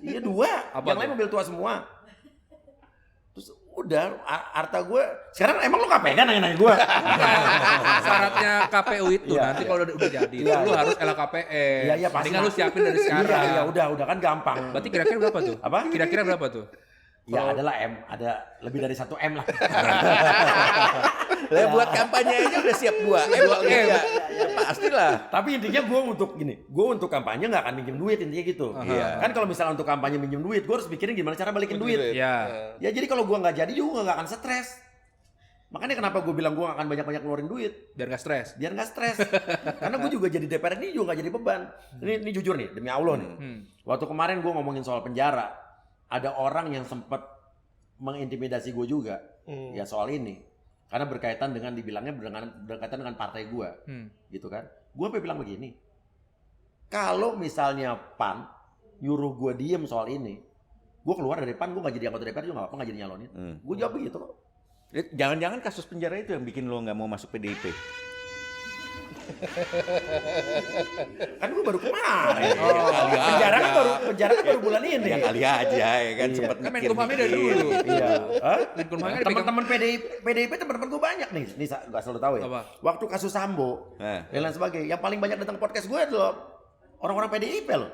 Iya 2. Yang lain mobil tua semua. Terus udah harta gue. Sekarang emang lu KPK nanya-nanya gue? Syaratnya KPU itu nanti kalau udah jadi lu harus LKPN. Iya pasti. Tinggal lu siapin dari sekarang. Iya udah kan gampang. Berarti kira-kira berapa tuh? Apa? Kira-kira berapa tuh? Ya adalah ada lebih dari 1 M lah. Lah buat kampanye aja udah siap 2 M. Ya pastilah. Tapi intinya gue untuk kampanye nggak akan minjem duit intinya gitu. Iya. Kan kalau misalnya untuk kampanye minjem duit, gue harus mikirin gimana cara balikin duit. Iya. Ya jadi kalau gue nggak jadi juga nggak akan stres. Makanya kenapa gue bilang gue nggak akan banyak-banyak ngeluarin duit. Biar nggak stres. Karena gue juga jadi DPR ini juga nggak jadi beban. Ini jujur nih, demi Allah nih. Waktu kemarin gue ngomongin soal penjara, ada orang yang sempat mengintimidasi gue juga, ya soal ini. Karena berkaitan dengan dibilangnya berkaitan dengan partai gue, gitu kan. Gue sampai bilang begini, kalau misalnya PAN nyuruh gue diem soal ini, gue keluar dari PAN, gue nggak jadi anggota DPR juga nggak apa-apa, nggak jadi nyalonin. Gue jawab begitu kok. Jangan-jangan kasus penjara itu yang bikin lo nggak mau masuk PDIP? Kan gue baru kemarin. Penjara kan baru bulan ini. Ya kali aja ya kan sempat Kan Menkumhamnya dari dulu. Iya. Menkumhamnya Teman-teman PDIP teman-teman gue banyak nih. Nih gak selalu tahu ya. Apa? Waktu kasus Sambo dan lain sebagainya, yang paling banyak datang podcast gue adalah orang-orang PDIP loh.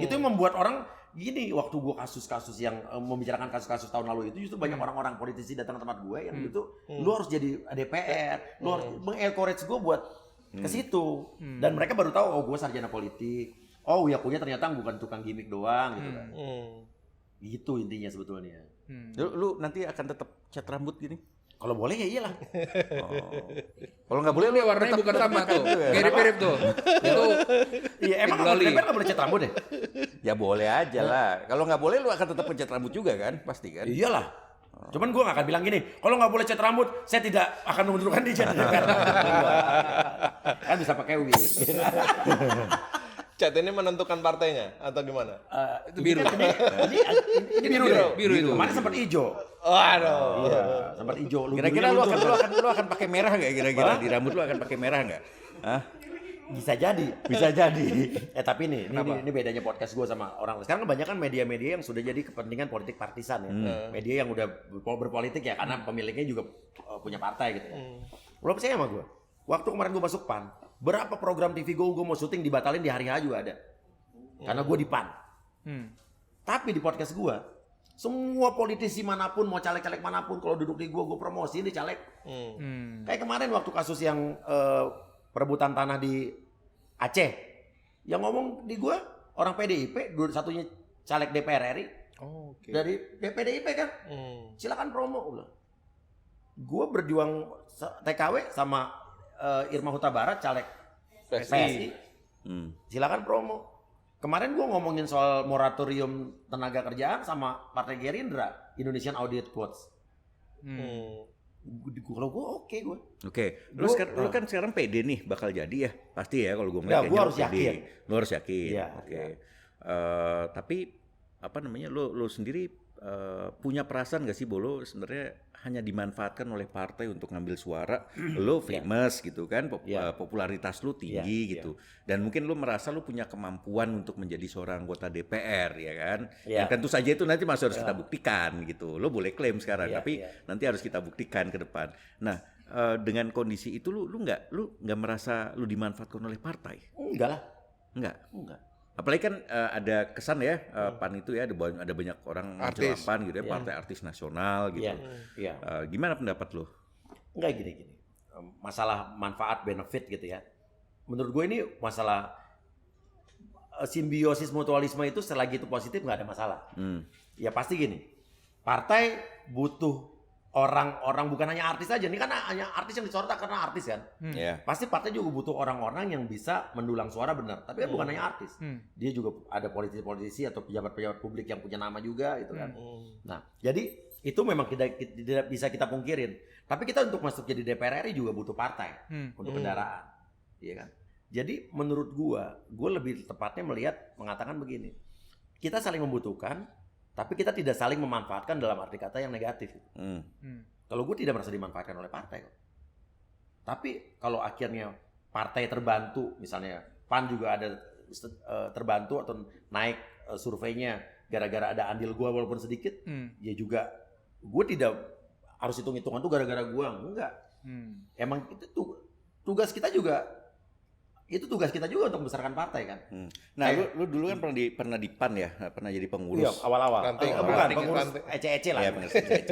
Itu yang membuat orang gini, waktu gue kasus-kasus yang membicarakan kasus-kasus tahun lalu itu justru banyak orang-orang politisi datang ke tempat gue yang gitu, lu harus jadi DPR, lu harus mengencourage gue buat ke situ. Dan mereka baru tahu, oh gue sarjana politik, oh Uya Kuya ternyata bukan tukang gimmick doang gitu kan. Gitu intinya sebetulnya. Lu nanti akan tetap cat rambut gini? Kalau boleh ya iyalah. Kalau nggak boleh lu warnanya bukan sama tuh. Mirip-mirip tuh. Itu iya emang nggak boleh cat rambut deh. Ya boleh aja lah. Kalau nggak boleh lu akan tetap cat rambut juga kan? Pasti kan? Iyalah. Cuman gue nggak akan bilang gini, kalau nggak boleh cat rambut, saya tidak akan mengundurkan diri jadi DPR. Kan bisa pakai wig. Cat ini menentukan partainya atau gimana? itu biru. Ini biru deh. Biru itu. Kemarin sempat hijau. Waduh. Iya, sempat hijau. Kira-kira lu akan pakai merah nggak? Kira-kira di rambut lu akan pakai merah nggak? Bisa jadi. Bisa jadi. Tapi ini bedanya podcast gue sama orang. Sekarang kebanyakan media-media yang sudah jadi kepentingan politik partisan ya. Media yang udah berpolitik ya, karena pemiliknya juga punya partai gitu ya. Lo percaya sama gue? Waktu kemarin gue masuk PAN, berapa program TV gue mau syuting dibatalin di hari H juga ada. Karena gue di PAN. Tapi di podcast gue, semua politisi manapun, mau caleg-caleg manapun, kalau duduk di gue promosi ini caleg. Kayak kemarin waktu kasus yang perebutan tanah di Aceh, yang ngomong di gue orang PDIP, satunya caleg DPR RI, dari PDIP kan, silakan promo. Gue berjuang TKW sama Irma Huta Barat, caleg PSI, silakan promo. Kemarin gue ngomongin soal moratorium tenaga kerjaan sama Partai Gerindra, Indonesian Audit Quotes. Kalau gue oke. Lu kan sekarang PD nih, bakal jadi ya, pasti ya kalau gue ngeliat. Gue harus yakin. Lu harus yakin. Ya, tapi apa namanya, lu sendiri punya perasaan gak sih bahwa lu sebenarnya hanya dimanfaatkan oleh partai untuk ngambil suara? Lu famous gitu kan, popularitas lu tinggi gitu, dan mungkin lu merasa lu punya kemampuan untuk menjadi seorang anggota DPR ya kan, yang tentu saja itu nanti masih harus kita buktikan gitu. Lu boleh klaim sekarang, tapi nanti harus kita buktikan ke depan. Nah, dengan kondisi itu lu nggak merasa lu dimanfaatkan oleh partai? Enggak lah. Enggak. Apalagi kan ada kesan ya, PAN itu ya ada banyak orang mencelah PAN gitu ya, partai artis nasional gitu. Gimana pendapat lo? Enggak, gini. Masalah manfaat benefit gitu ya. Menurut gue ini masalah simbiosis mutualisme itu selagi itu positif nggak ada masalah. Ya pasti gini, partai butuh orang-orang, bukan hanya artis aja. Ini kan hanya artis yang disorot karena artis kan. Pasti partai juga butuh orang-orang yang bisa mendulang suara benar. Tapi kan bukan hanya artis. Dia juga ada politisi-politisi atau pejabat-pejabat publik yang punya nama juga gitu kan. Nah, jadi itu memang tidak bisa kita pungkirin. Tapi kita untuk masuk jadi DPR RI juga butuh partai untuk kendaraan. Iya kan? Jadi menurut gua lebih tepatnya mengatakan begini. Kita saling membutuhkan, tapi kita tidak saling memanfaatkan dalam arti kata yang negatif. Kalau gue tidak merasa dimanfaatkan oleh partai kok. Tapi kalau akhirnya partai terbantu, misalnya PAN juga ada terbantu atau naik surveinya gara-gara ada andil gue walaupun sedikit, ya juga gue tidak harus hitung-hitungan tuh gara-gara gue, enggak. Emang itu tugas kita juga. Itu tugas kita juga untuk membesarkan partai kan. Nah, lu dulu kan pernah di PAN ya, pernah jadi pengurus. Iya, awal-awal. Bukan pengurus EC lah. Iya, pengurus EC.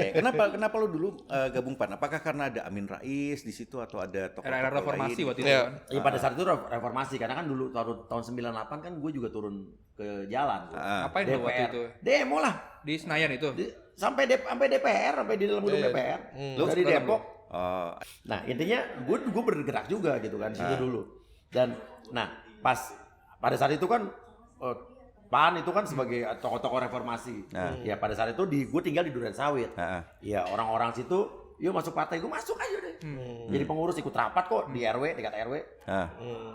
Kenapa lu dulu gabung PAN? Apakah karena ada Amin Rais di situ atau ada tokoh-tokoh era reformasi lain? waktu itu? Iya, pada saat itu reformasi karena kan dulu tahun 98 kan gue juga turun ke jalan. Apain lu waktu itu? Demo lah di Senayan itu. Sampai DPR, sampai di dalam gedung DPR. Dari Depok. Nah, intinya gue bergerak juga gitu kan situ dulu. Dan nah pada saat itu kan PAN itu kan sebagai tokoh-tokoh reformasi. Ya pada saat itu gue tinggal di Duren Sawit. Ya orang-orang situ, yuk masuk partai, gue masuk aja deh. Jadi pengurus, ikut rapat kok di RW, dekat RW.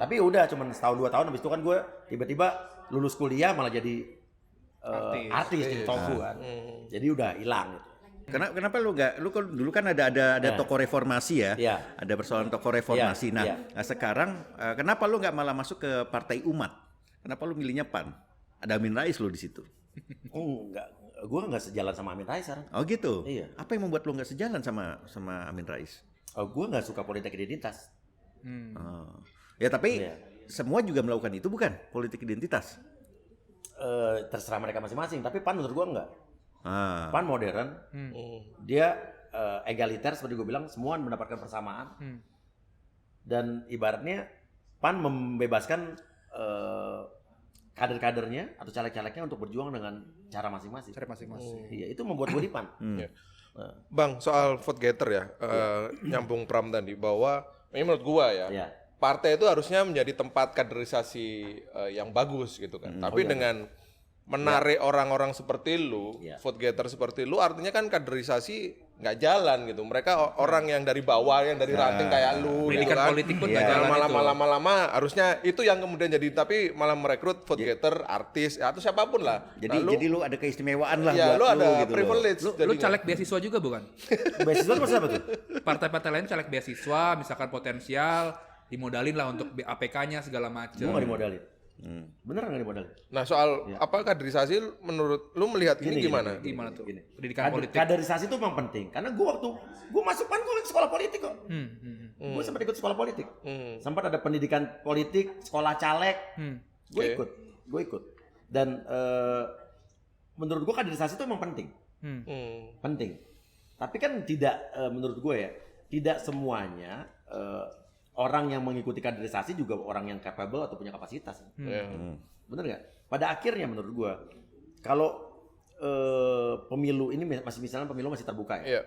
Tapi udah cuman setahun 2 tahun habis itu kan gue tiba-tiba lulus kuliah malah jadi artis jadi tokoh kan. Jadi udah hilang gitu. Kenapa lu dulu kan ada tokoh reformasi ya, ada persoalan tokoh reformasi. Nah, sekarang kenapa lu nggak malah masuk ke Partai Umat? Kenapa lu milihnya PAN? Ada Amin Rais lu di situ. Enggak, gue nggak sejalan sama Amin Rais sekarang. Oh gitu. Iya. Apa yang membuat lu nggak sejalan sama Amin Rais? Gue nggak suka politik identitas. Ya tapi semua juga melakukan itu bukan politik identitas. Terserah mereka masing-masing. Tapi PAN menurut gue enggak. PAN modern, dia egaliter seperti gue bilang, semua mendapatkan persamaan, dan ibaratnya PAN membebaskan kader-kadernya atau caleg-calegnya untuk berjuang dengan cara masing-masing. Iya, itu membuat gue di PAN. Bang, soal vote getter ya, nyambung Pram tadi bahwa ini menurut gua ya, partai itu harusnya menjadi tempat kaderisasi yang bagus gitu kan. Tapi dengan menarik orang-orang seperti lu, vote getter seperti lu, artinya kan kaderisasi nggak jalan gitu. Mereka orang yang dari bawah, yang dari ranting kayak lu, pendidikan gitu kan. politik pun nggak jalan itu. Lama-lama harusnya itu yang kemudian jadi, tapi malah merekrut vote getter, artis, atau siapapun lah. Jadi lu ada keistimewaan lah buat lu ada gitu privilege. Lu caleg beasiswa juga bukan? Beasiswa maksudnya apa tuh? Partai-partai lain caleg beasiswa, misalkan potensial, dimodalin lah untuk APK-nya segala macam. Gue nggak dimodalin. Beneran nggak dimodalin. Nah soal apa kaderisasi menurut lu melihat ini gimana? Gimana tuh? Pendidikan politik. Kaderisasi itu memang penting karena gue waktu gue masuk kan gue sekolah politik kok. Gue sempat ikut sekolah politik. Sempat ada pendidikan politik, sekolah caleg. Gue ikut. Dan menurut gue kaderisasi itu memang penting. Penting. Tapi kan tidak menurut gue ya, tidak semuanya orang yang mengikuti kaderisasi juga orang yang capable atau punya kapasitas. Bener nggak? Pada akhirnya menurut gue, kalau pemilu ini misalnya pemilu masih terbuka ya,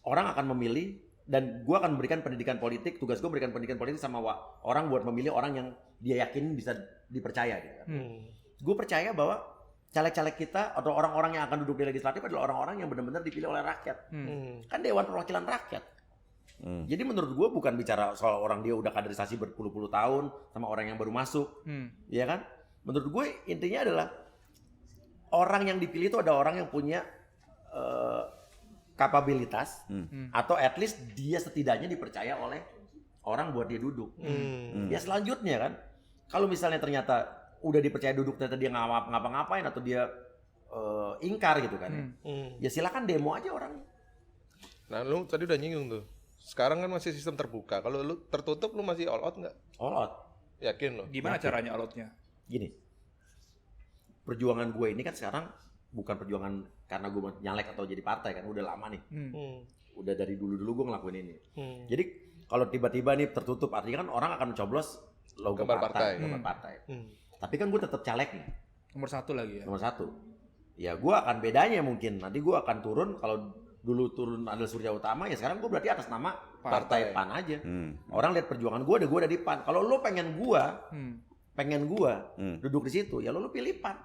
orang akan memilih dan gue akan memberikan pendidikan politik. Tugas gue berikan pendidikan politik sama orang buat memilih orang yang dia yakin bisa dipercaya. Gitu. Gue percaya bahwa caleg-caleg kita atau orang-orang yang akan duduk di legislatif adalah orang-orang yang benar-benar dipilih oleh rakyat. Kan Dewan Perwakilan Rakyat. Jadi menurut gue bukan bicara soal orang dia udah kaderisasi berpuluh-puluh tahun sama orang yang baru masuk, ya kan? Menurut gue intinya adalah orang yang dipilih itu ada orang yang punya kapabilitas atau at least dia setidaknya dipercaya oleh orang buat dia duduk. Ya selanjutnya kan, kalau misalnya ternyata udah dipercaya duduk ternyata dia nggak ngapa-ngapain atau dia ingkar gitu kan, ya silakan demo aja orang. Nah lu tadi udah nyinggung tuh. Sekarang kan masih sistem terbuka. Kalau lu tertutup, lu masih all out nggak? All out. Yakin lo? Gimana caranya all out-nya? Gini, perjuangan gue ini kan sekarang bukan perjuangan karena gue nyalek atau jadi partai kan, udah lama nih. Udah dari dulu gue ngelakuin ini. Jadi kalau tiba-tiba nih tertutup, artinya kan orang akan mencoblos logo gambar partai. Tapi kan gue tetap caleg nih. Nomor 1 lagi ya? Nomor 1. Ya gue akan bedanya mungkin. Nanti gue akan turun kalau dulu turun adalah Surya Utama, ya sekarang gue berarti atas nama partai PAN aja. Orang lihat perjuangan gue ada di PAN. Kalau lo pengen gue duduk di situ, ya lo pilih PAN.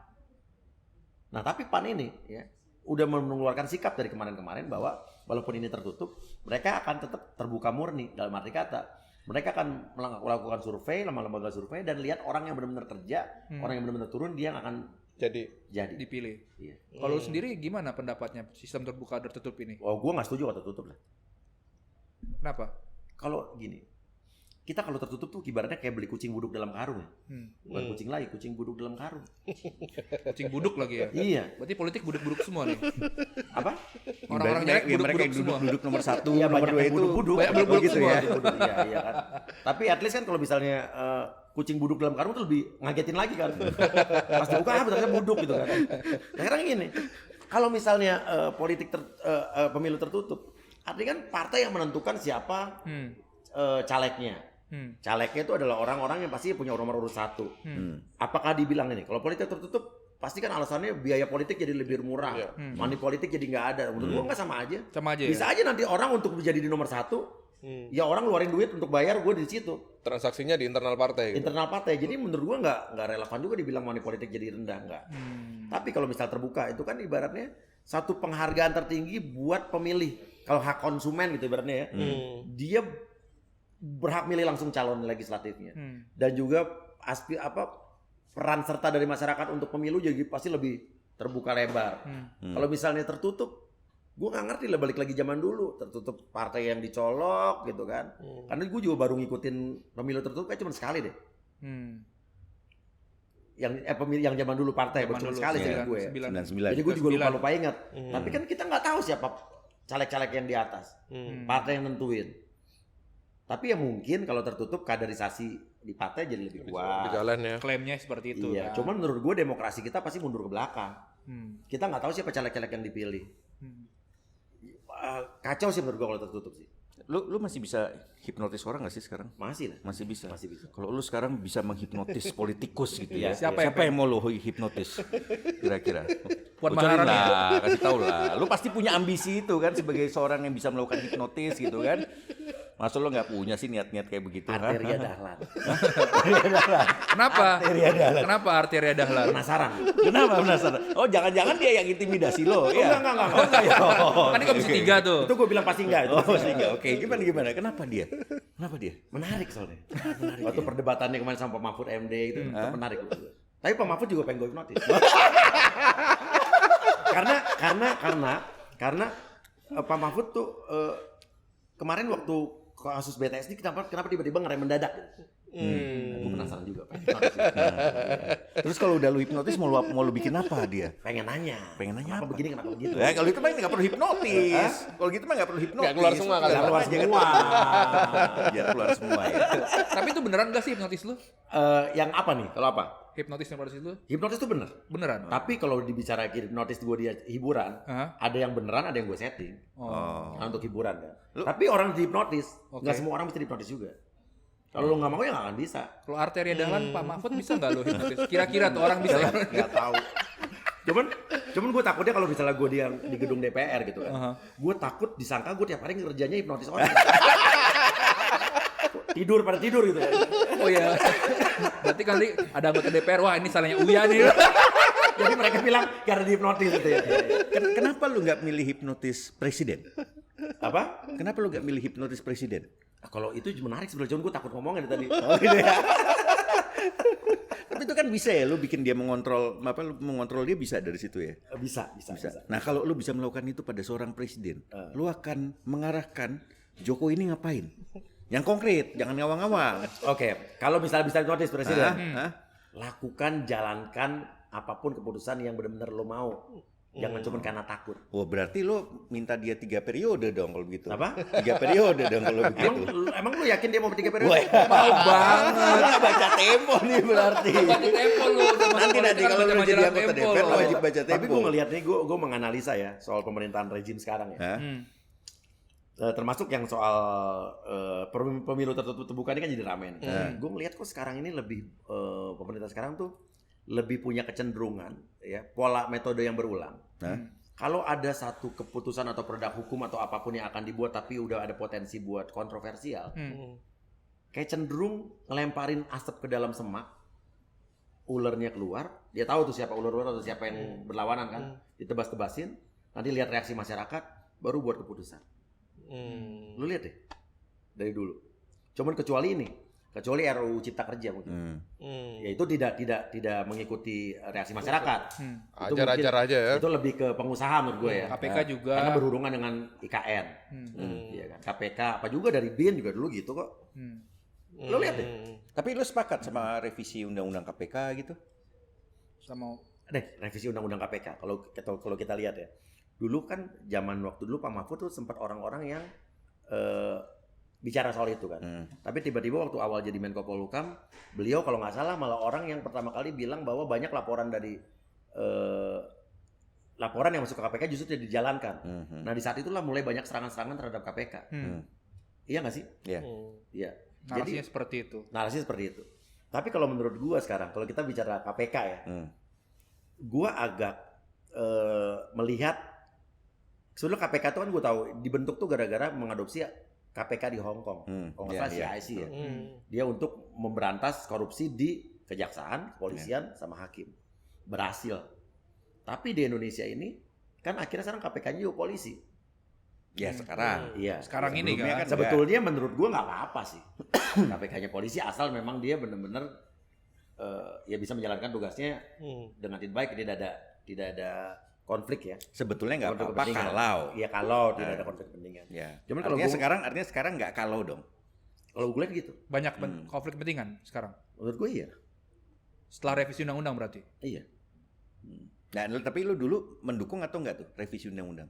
Nah tapi PAN ini ya udah mengeluarkan sikap dari kemarin-kemarin bahwa walaupun ini tertutup, mereka akan tetap terbuka murni. Dalam arti kata, mereka akan melakukan survei, lembaga survei dan lihat orang yang benar-benar kerja, orang yang benar-benar turun, dia yang akan jadi dipilih. Iya. Kalau sendiri gimana pendapatnya sistem terbuka dan tertutup ini? Oh, gue nggak setuju kalau tertutup lah. Kenapa? Kalau gini, kita kalau tertutup tuh ibaratnya kayak beli kucing buduk dalam karung ya. Bukan kucing lagi, kucing buduk dalam karung. Kucing buduk lagi ya? Iya. Berarti politik buduk-buduk semua nih. Apa? Orang-orang nyalek buduk-buduk semua. Duduk nomor 1, ya, nomor 2 itu buduk-buduk. Banyak buduk-buduk gitu semua. Ya. Iya kan. Tapi at least kan kalau misalnya kucing buduk dalam karung tuh lebih ngagetin lagi kan. Pas dibuka ternyata buduk gitu kan. Nah, sekarang gini, kalau misalnya pemilu tertutup, artinya kan partai yang menentukan siapa calegnya. Calegnya itu adalah orang-orang yang pasti punya nomor urut 1. Apakah dibilang ini? Kalau politik tertutup, pasti kan alasannya biaya politik jadi lebih murah, money politik jadi nggak ada. Menurut gua nggak sama aja. Bisa aja nanti orang untuk menjadi di nomor 1. Ya orang ngeluarin duit untuk bayar gue di situ. Transaksinya di internal partai. Gitu. Internal partai. Jadi menurut gue nggak relevan juga dibilang money politik jadi rendah, nggak. Tapi kalau misal terbuka itu kan ibaratnya satu penghargaan tertinggi buat pemilih. Kalau hak konsumen gitu ibaratnya ya, dia berhak milih langsung calon legislatifnya. Dan juga peran serta dari masyarakat untuk pemilu jadi pasti lebih terbuka lebar. Kalau misalnya tertutup, gue nggak ngerti lah, balik lagi zaman dulu tertutup partai yang dicolok gitu kan. Karena gue juga baru ngikutin pemilu tertutup kayak cuma sekali deh. Yang zaman dulu partai baru cuma sekali sih gue ya. 99. Jadi gue juga lupa ingat. Tapi kan kita nggak tahu siapa caleg-caleg yang di atas. Partai yang nentuin. Tapi ya mungkin kalau tertutup kaderisasi di partai jadi lebih kuat. Berjalan ya. Klaimnya seperti itu. Iya. Cuman menurut gue demokrasi kita pasti mundur ke belakang. Kita nggak tahu siapa caleg-caleg yang dipilih. Kacau sih menurut gue kalau tertutup sih. Lu masih bisa hipnotis orang gak sih sekarang? Masih lah. Masih bisa. Masih bisa. Kalau lu sekarang bisa menghipnotis politikus gitu ya. Siapa yang mau lu hipnotis? Kira-kira. Puan Bocorin Maharani. lah, kasih tahu lah. Lu pasti punya ambisi itu kan sebagai seorang yang bisa melakukan hipnotis gitu kan. Masa lu nggak punya sih niat-niat kayak begitu? Arteria Dahlan. Kenapa? Arteria Dahlan. Kenapa Arteria Dahlan? Penasaran. Kenapa penasaran? Oh jangan-jangan dia yang intimidasi lo? Ya? Enggak. Oh, enggak ya. Kan ini komisi 3 tuh. Itu gue bilang pasti enggak. Oh pasti enggak. Oke, gimana? Kenapa dia? Menarik soalnya. Waktu perdebatannya kemarin sama Pak Mahfud MD itu menarik. Tapi Pak Mahfud juga pengen gue hipnotis. karena Pak Mahfud tuh kemarin waktu kasus BTS ini kenapa tiba-tiba ngerem mendadak? Gue penasaran juga. Terus kalau udah lu hipnotis mau lu bikin apa dia? Pengen nanya apa? Begini kenapa begitu? Kalau itu mah nggak perlu hipnotis. Kalau gitu mah nggak perlu hipnotis. Nggak keluar semua kan? Keluar semua. Ya keluar semua ya. Tapi itu beneran gak sih hipnotis lu? Yang apa nih? Kalau apa? Hipnotis lu? Hipnotis itu bener. Beneran? Tapi kalau dibicara hipnotis gue dia hiburan, ada yang beneran, ada yang gue setting. Untuk hiburan kan. Tapi orang dihipnotis, nggak semua orang bisa dihipnotis juga. Kalau lu nggak mau ya nggak akan bisa. Kalau Arteria Dahlan, Pak Mahfud bisa nggak lu hipnotis? Kira-kira tuh orang bisa? Nggak tahu. Cuman gue takutnya kalau misalnya gue di gedung DPR gitu kan, gue takut disangka gue tiap hari ngerjainnya hipnotis orang. pada tidur gitu kan. Oh iya. Berarti kali ada anggota DPR, wah ini salahnya Uya nih. Jadi mereka bilang karena dihipnotis gitu ya. Kenapa lu nggak milih hipnotis presiden? Apa? Kenapa lu nggak milih hipnotis presiden? Kalau itu menarik sebenarnya, cuman gue takut ngomongin tadi. Oh gitu ya. Tapi itu kan bisa ya, lu bikin dia mengontrol dia bisa dari situ ya? Bisa. Nah kalau lu bisa melakukan itu pada seorang presiden, lu akan mengarahkan Jokowi ini ngapain? Yang konkret, jangan ngawang-ngawang. Oke, kalau misalnya bisa hipnotis presiden, lakukan, jalankan apapun keputusan yang benar-benar lo mau. Jangan cuma karena takut. Oh berarti lo minta dia 3 periode dong kalau begitu. Apa? 3 periode dong kalau begitu. Emang lo yakin dia mau 3 periode? Mau banget. Nggak baca Tempo nih berarti. Baca Tempo lu. Nanti kalau lo jadi anggota DPR lo wajib baca Tempo. Tapi gue ngelihat nih, gue menganalisa ya soal pemerintahan rejim sekarang ya. Termasuk yang soal pemilu tertutup terbuka ini kan jadi rame nih. Gue ngelihat kok sekarang ini lebih pemerintah sekarang tuh lebih punya kecenderungan ya pola metode yang berulang. Kalau ada satu keputusan atau produk hukum atau apapun yang akan dibuat tapi udah ada potensi buat kontroversial, kayak cenderung ngelemparin asap ke dalam semak, ulernya keluar, dia tahu tuh siapa ular atau siapa yang berlawanan kan, ditebas-tebasin, nanti lihat reaksi masyarakat, baru buat keputusan. Lu lihat deh dari dulu. Cuman kecuali RUU Cipta Kerja mungkin. Ya itu tidak mengikuti reaksi masyarakat. Ajar-ajar aja ya. Itu lebih ke pengusaha menurut gue ya. KPK juga. Karena berhubungan dengan IKN. Iya kan. KPK apa juga dari BIN juga dulu gitu kok. Lo lihat deh. Tapi lo sepakat sama revisi undang-undang KPK gitu? Sama revisi undang-undang KPK. Kalau kita lihat ya. Dulu kan zaman waktu dulu Pak Mahfud tuh sempat orang-orang yang bicara soal itu kan. Tapi tiba-tiba waktu awal jadi Menko Polhukam, beliau kalau nggak salah malah orang yang pertama kali bilang bahwa banyak laporan dari laporan yang masuk ke KPK justru tidak dijalankan. Nah di saat itulah mulai banyak serangan-serangan terhadap KPK. Iya nggak sih? Iya. Iya. Narasinya seperti itu. Narasinya seperti itu. Tapi kalau menurut gua sekarang, kalau kita bicara KPK ya, gua agak melihat sebenarnya KPK itu kan gue tahu dibentuk tuh gara-gara mengadopsi KPK di Hong Kong, kalau nggak salah CIC ya. Dia untuk memberantas korupsi di kejaksaan, kepolisian, sama hakim. Berhasil. Tapi di Indonesia ini kan akhirnya sekarang KPK-nya juga polisi. Ya sekarang. Iya. Sekarang ini kan. Sebetulnya menurut gue nggak apa-apa sih. KPK-nya polisi asal memang dia benar-benar ya bisa menjalankan tugasnya dengan baik, tidak ada konflik ya. Sebetulnya nggak apa-apa kalau tidak ada konflik kepentingan. Ya. Cuman artinya sekarang nggak kalau dong. Kalau gue lihat gitu. Banyak konflik kepentingan sekarang. Menurut gue iya. Setelah revisi undang-undang berarti. Iya. Nah, tapi lu dulu mendukung atau nggak tuh revisi undang-undang?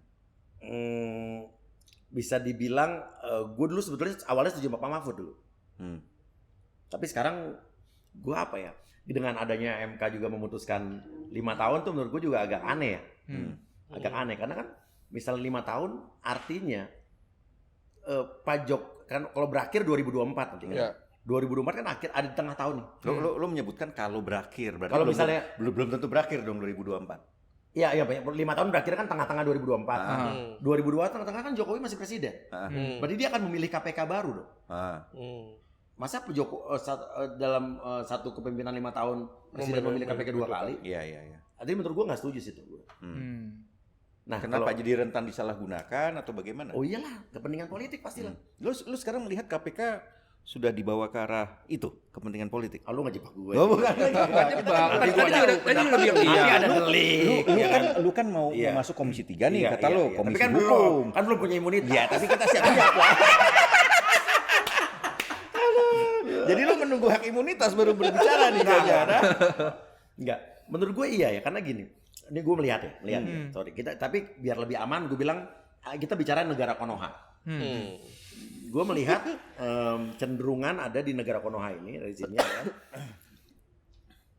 Bisa dibilang gue dulu sebetulnya awalnya setuju Pak Mahfud dulu. Tapi sekarang gue apa ya? Dengan adanya MK juga memutuskan 5 tahun tuh menurut gue juga agak aneh ya. Agak aneh karena kan misal 5 tahun artinya pajak kan kalau berakhir 2024 nanti kan. 2024 kan akhir ada di tengah tahun nih. Lo menyebutkan kalau berakhir berarti kalau misalnya belum tentu berakhir dong 2024. Iya 5 tahun berakhir kan tengah-tengah 2024. 2024 tengah-tengah kan Jokowi masih presiden. Berarti dia akan memilih KPK baru dong. Masa dalam satu kepemimpinan 5 tahun presiden memilih KPK 2 kali? Iya. Artinya menurut gue nggak setuju sih itu. Nah, kenapa jadi rentan disalahgunakan atau bagaimana? Oh iyalah, kepentingan politik pastilah. Lu sekarang melihat KPK sudah dibawa ke arah itu, kepentingan politik. Lu ngejebak gue. Oh, bukan. Lu kan mau masuk komisi 3 nih, kata lu komisi hukum. Belum. Kan belum punya imunitas. Iya, tapi kita siap-siap lah. Jadi lo menunggu hak imunitas baru berbicara nih kayaknya. Enggak. Menurut gue iya ya, karena gini. Ini gue melihat ya. Sorry. Tapi biar lebih aman gue bilang kita bicara negara Konoha. Gue melihat cenderungan ada di negara Konoha ini rezimnya ya.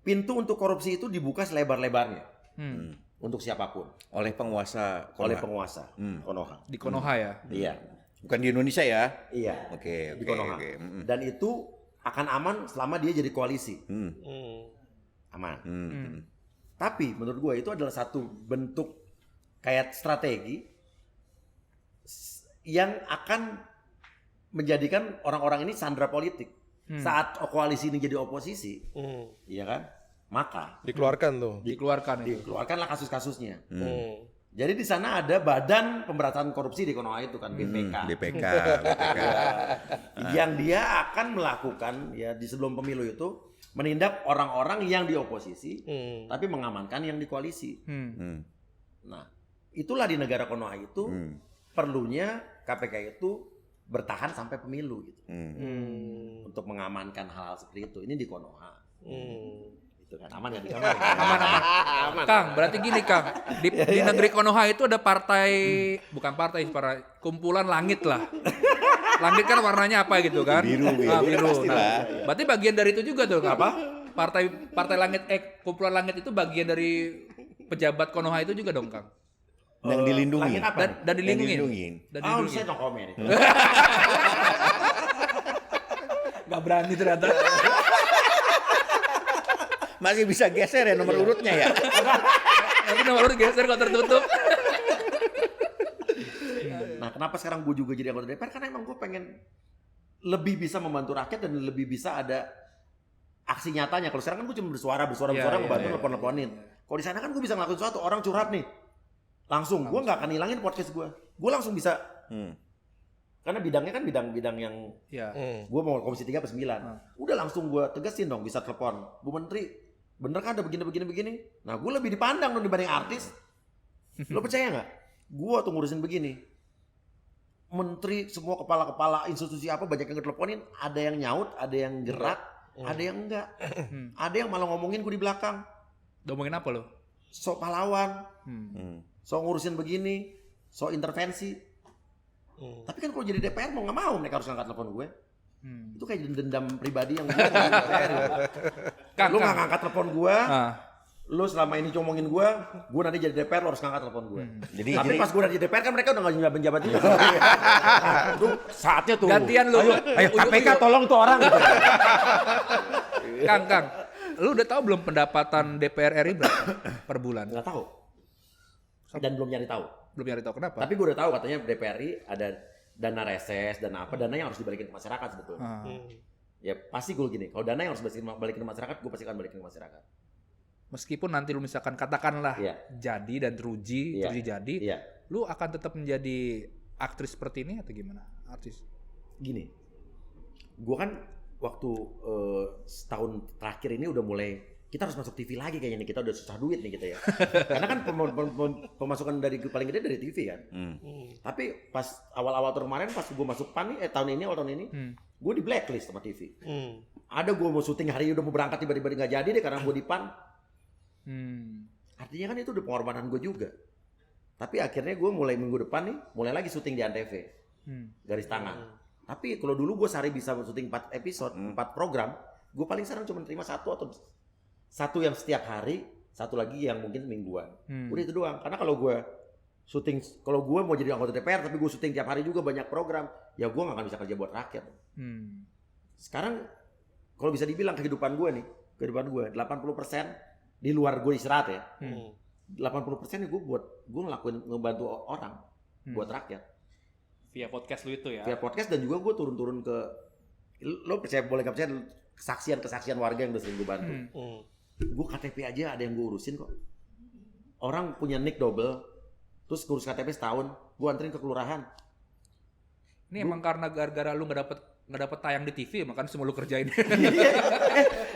Pintu untuk korupsi itu dibuka selebar-lebarnya. Untuk siapapun. Oleh penguasa Konoha. Oleh penguasa Konoha. Di Konoha ya? Iya. Bukan di Indonesia ya? Iya. Oke. Di Konoha. Dan itu akan aman selama dia jadi koalisi. Aman. Tapi menurut gue itu adalah satu bentuk kayak strategi yang akan menjadikan orang-orang ini sandera politik. Saat koalisi ini jadi oposisi, iya kan? Maka dikeluarkanlah kasus-kasusnya. Jadi di sana ada Badan Pemberantasan Korupsi di Konoha itu kan, BPK. Yang dia akan melakukan ya di sebelum pemilu itu menindak orang-orang yang di oposisi, tapi mengamankan yang di koalisi. Nah, itulah di negara Konoha itu perlunya KPK itu bertahan sampai pemilu gitu, untuk mengamankan hal-hal seperti itu. Ini di Konoha. Itu kan aman ya di Konoha. Aman. Kang, berarti gini Kang, di negeri Konoha itu ada partai, bukan partai, kumpulan langit lah. Langit kan warnanya apa gitu kan? Biru. Nah, berarti bagian dari itu juga tuh apa? Partai langit, kumpulan langit itu bagian dari pejabat Konoha itu juga dong Kang? Yang dilindungi. Dan dilindungi. Saya no komen itu. Gak berani ternyata. Masih bisa geser ya nomor urutnya ya. Tapi nomor urut geser kok tertutup. Nah, kenapa sekarang gue juga jadi anggota DPR? Karena emang gue pengen lebih bisa membantu rakyat dan lebih bisa ada aksi nyatanya. Kalau sekarang kan gue cuma bersuara ngebantu telepon-teleponin. Kalau di sana kan gue bisa ngelakuin sesuatu. Orang curhat nih, langsung gue nggak akan hilangin podcast gue langsung bisa. Karena bidangnya kan bidang yang gue mau komisi 3 atau 9. Udah langsung gue tegasin dong, bisa telepon Bu Menteri, bener kan ada begini. Nah gue lebih dipandang dong dibanding artis. Lo percaya nggak? Gue tuh ngurusin begini, menteri semua kepala-kepala institusi apa banyak yang teleponin, ada yang nyaut, ada yang gerak, ada yang enggak, ada yang malah ngomongin gue di belakang. Ngomongin apa lo? Sok pahlawan, sok ngurusin begini, sok intervensi. Tapi kan kalau jadi DPR mau nggak mau mereka harus ngangkat telepon gue. Itu kayak dendam pribadi yang gue mau jadi DPR. Lu nggak ngangkat telepon gue, lu selama ini ngomongin gue nanti jadi DPR lu harus ngangkat telepon gue. Tapi pas gue udah jadi DPR kan mereka udah nggak menjabat juga. Itu saatnya tuh. Gantian lu. Ayo KPK tolong tuh orang. Kang, lu udah tahu belum pendapatan DPR RI berapa per bulan? Nggak tahu. Dan belum nyari tahu. Kenapa? Tapi gue udah tahu katanya DPR RI ada dana reses, dana yang harus dibalikin ke masyarakat sebetulnya. Ya pasti gue gini, kalau dana yang harus balikin ke masyarakat, gue pasti akan balikin ke masyarakat. Meskipun nanti lu misalkan katakanlah jadi dan teruji jadi, lu akan tetap menjadi aktris seperti ini atau gimana? Artis? Gini, gue kan waktu setahun terakhir ini udah mulai, kita harus masuk TV lagi kayaknya nih, kita udah susah duit nih kita ya. Karena kan pemasukan dari paling gede dari TV kan. Tapi pas awal-awal tahun kemarin, pas gue masuk PAN nih, awal tahun ini, gue di blacklist sama TV. Ada gue mau syuting hari ini udah mau berangkat tiba-tiba nggak jadi deh karena gue di PAN. Artinya kan itu udah pengorbanan gue juga. Tapi akhirnya gue mulai minggu depan nih, mulai lagi syuting di Antv. Garis tangan. Tapi kalau dulu gue sehari bisa syuting 4 episode, 4 program, gue paling sering cuma terima satu yang setiap hari, satu lagi yang mungkin semingguan. Udah itu doang. Karena kalau gue mau jadi anggota DPR, tapi gue syuting tiap hari juga banyak program, ya gue nggak akan bisa kerja buat rakyat. Sekarang kalau bisa dibilang kehidupan gue 80% di luar gue istirahat ya. 80% gue ngebantu orang, buat rakyat. Via podcast lu itu ya? Via podcast dan juga gue turun-turun ke, lo boleh gak percaya, kesaksian warga yang udah sering gue bantu. Gue KTP aja ada yang gue urusin kok. Orang punya nick double, terus ngurus KTP setahun, gue anterin ke kelurahan. Ini emang karena gara-gara lu nggak dapet tayang di TV, makanya semua lu kerjain.